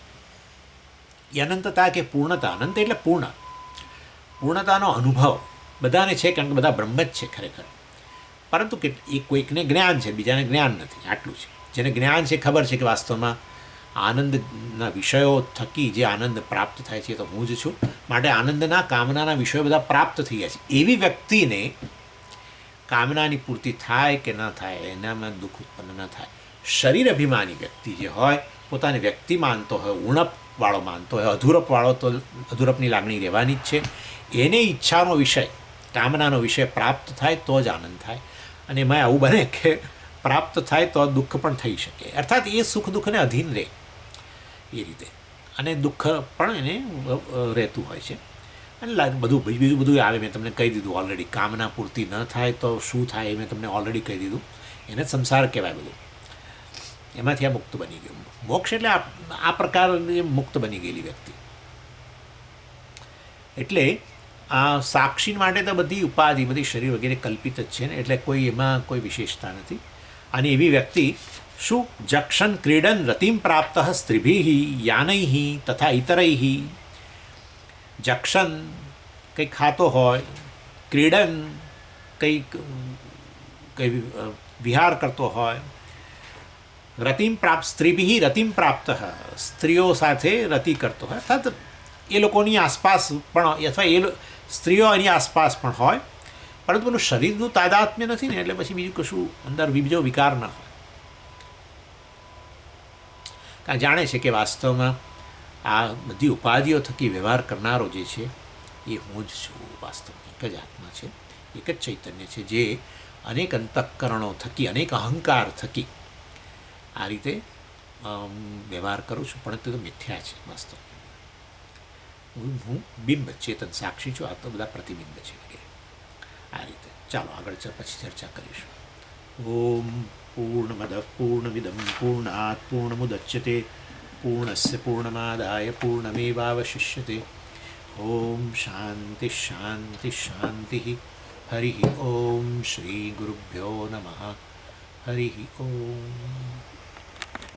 A: એ અનંતતા કે પૂર્ણતા, અનંત એટલે પૂર્ણતાનો અનુભવ બધાને છે, કારણ કે બધા બ્રહ્મ જ છે ખરેખર. પરંતુ એ કોઈકને જ્ઞાન છે, બીજાને જ્ઞાન નથી, આટલું છે. જેને જ્ઞાન છે, ખબર છે કે વાસ્તવમાં આનંદના વિષયો થકી જે આનંદ પ્રાપ્ત થાય છે તો હું જ છું, માટે આનંદના કામનાના વિષયો બધા પ્રાપ્ત થઈ ગયા છે. એવી વ્યક્તિને કામનાની પૂર્તિ થાય કે ન થાય એનામાં દુઃખ ઉત્પન્ન ન થાય. શરીર અભિમાની વ્યક્તિ જે હોય, પોતાની વ્યક્તિ માનતો હોય, ઉણપવાળો માનતો હોય, અધૂરપવાળો, તો અધૂરપની લાગણી રહેવાની જ છે. એને ઈચ્છાનો વિષય, કામનાનો વિષય પ્રાપ્ત થાય તો જ આનંદ થાય. અને એમાં આવું બને કે પ્રાપ્ત થાય તો દુઃખ પણ થઈ શકે, અર્થાત એ સુખ દુઃખને અધીન રહે એ રીતે, અને દુઃખ પણ એને રહેતું હોય છે. અને બીજું બધું આવે, મેં તમને કહી દીધું ઓલરેડી. કામના પૂર્તિ ન થાય તો શું થાય એ મેં તમને ઓલરેડી કહી દીધું. એને સંસાર કહેવાય બધું. એમાંથી આ મુક્ત બની ગયું. મોક્ષ એટલે આ પ્રકારની મુક્ત બની ગયેલી વ્યક્તિ. એટલે આ સાક્ષી માટે તો બધી ઉપાધિ, બધી શરીર વગેરે કલ્પિત જ છે ને, એટલે કોઈ એમાં કોઈ વિશેષતા નથી. અને એવી વ્યક્તિ શું જક્ષન ક્રીડન રતિમ પ્રાપ્ત સ્ત્રીભિઃ યાનૈઃ તથા ઇતરૈઃ. જક્ષન કંઈક ખાતો હોય, ક્રીડન કંઈ વિહાર કરતો હોય, રતિમ પ્રાપ્ત સ્ત્રીભિઃ રતિમ પ્રાપ્ત સ્ત્રીઓ સાથે રતિ કરતો હોય, અર્થાત એ લોકોની આસપાસ પણ, અથવા સ્ત્રીઓ એની આસપાસ પણ હોય, પરંતુ પેલું શરીરનું તાદાત્મ્ય નથી ને, એટલે પછી બીજું કશું અંદર બીજો વિકાર ન હોય. કારણ જાણે છે કે વાસ્તવમાં આ બધી ઉપાધિઓ થકી વ્યવહાર કરનારો જે છે એ હું જ છું. વાસ્તવમાં એક જ આત્મા છે, એક જ ચૈતન્ય છે, જે અનેક અંતઃકરણો થકી, અનેક અહંકાર થકી આ રીતે વ્યવહાર કરું છું, પણ તે તો મિથ્યા છે. વાસ્તવમાં હું બિંબ, ચેતન સાક્ષી છું, આ તો બધા પ્રતિબિંબ છે વગેરે આ રીતે. ચાલો આગળ પછી ચર્ચા કરીશું. ઓમ પૂર્ણમદ પૂર્ણમિદમ પૂર્ણાત પૂર્ણમુદચ્યતે પૂર્ણસ્ય પૂર્ણમાદાય પૂર્ણમેવાવશિષ્યતે. ઓમ શાંતિ શાંતિ શાંતિ. હરિ ઓમ શ્રી ગુરુભ્યો નમઃ. હરિ ઓમ.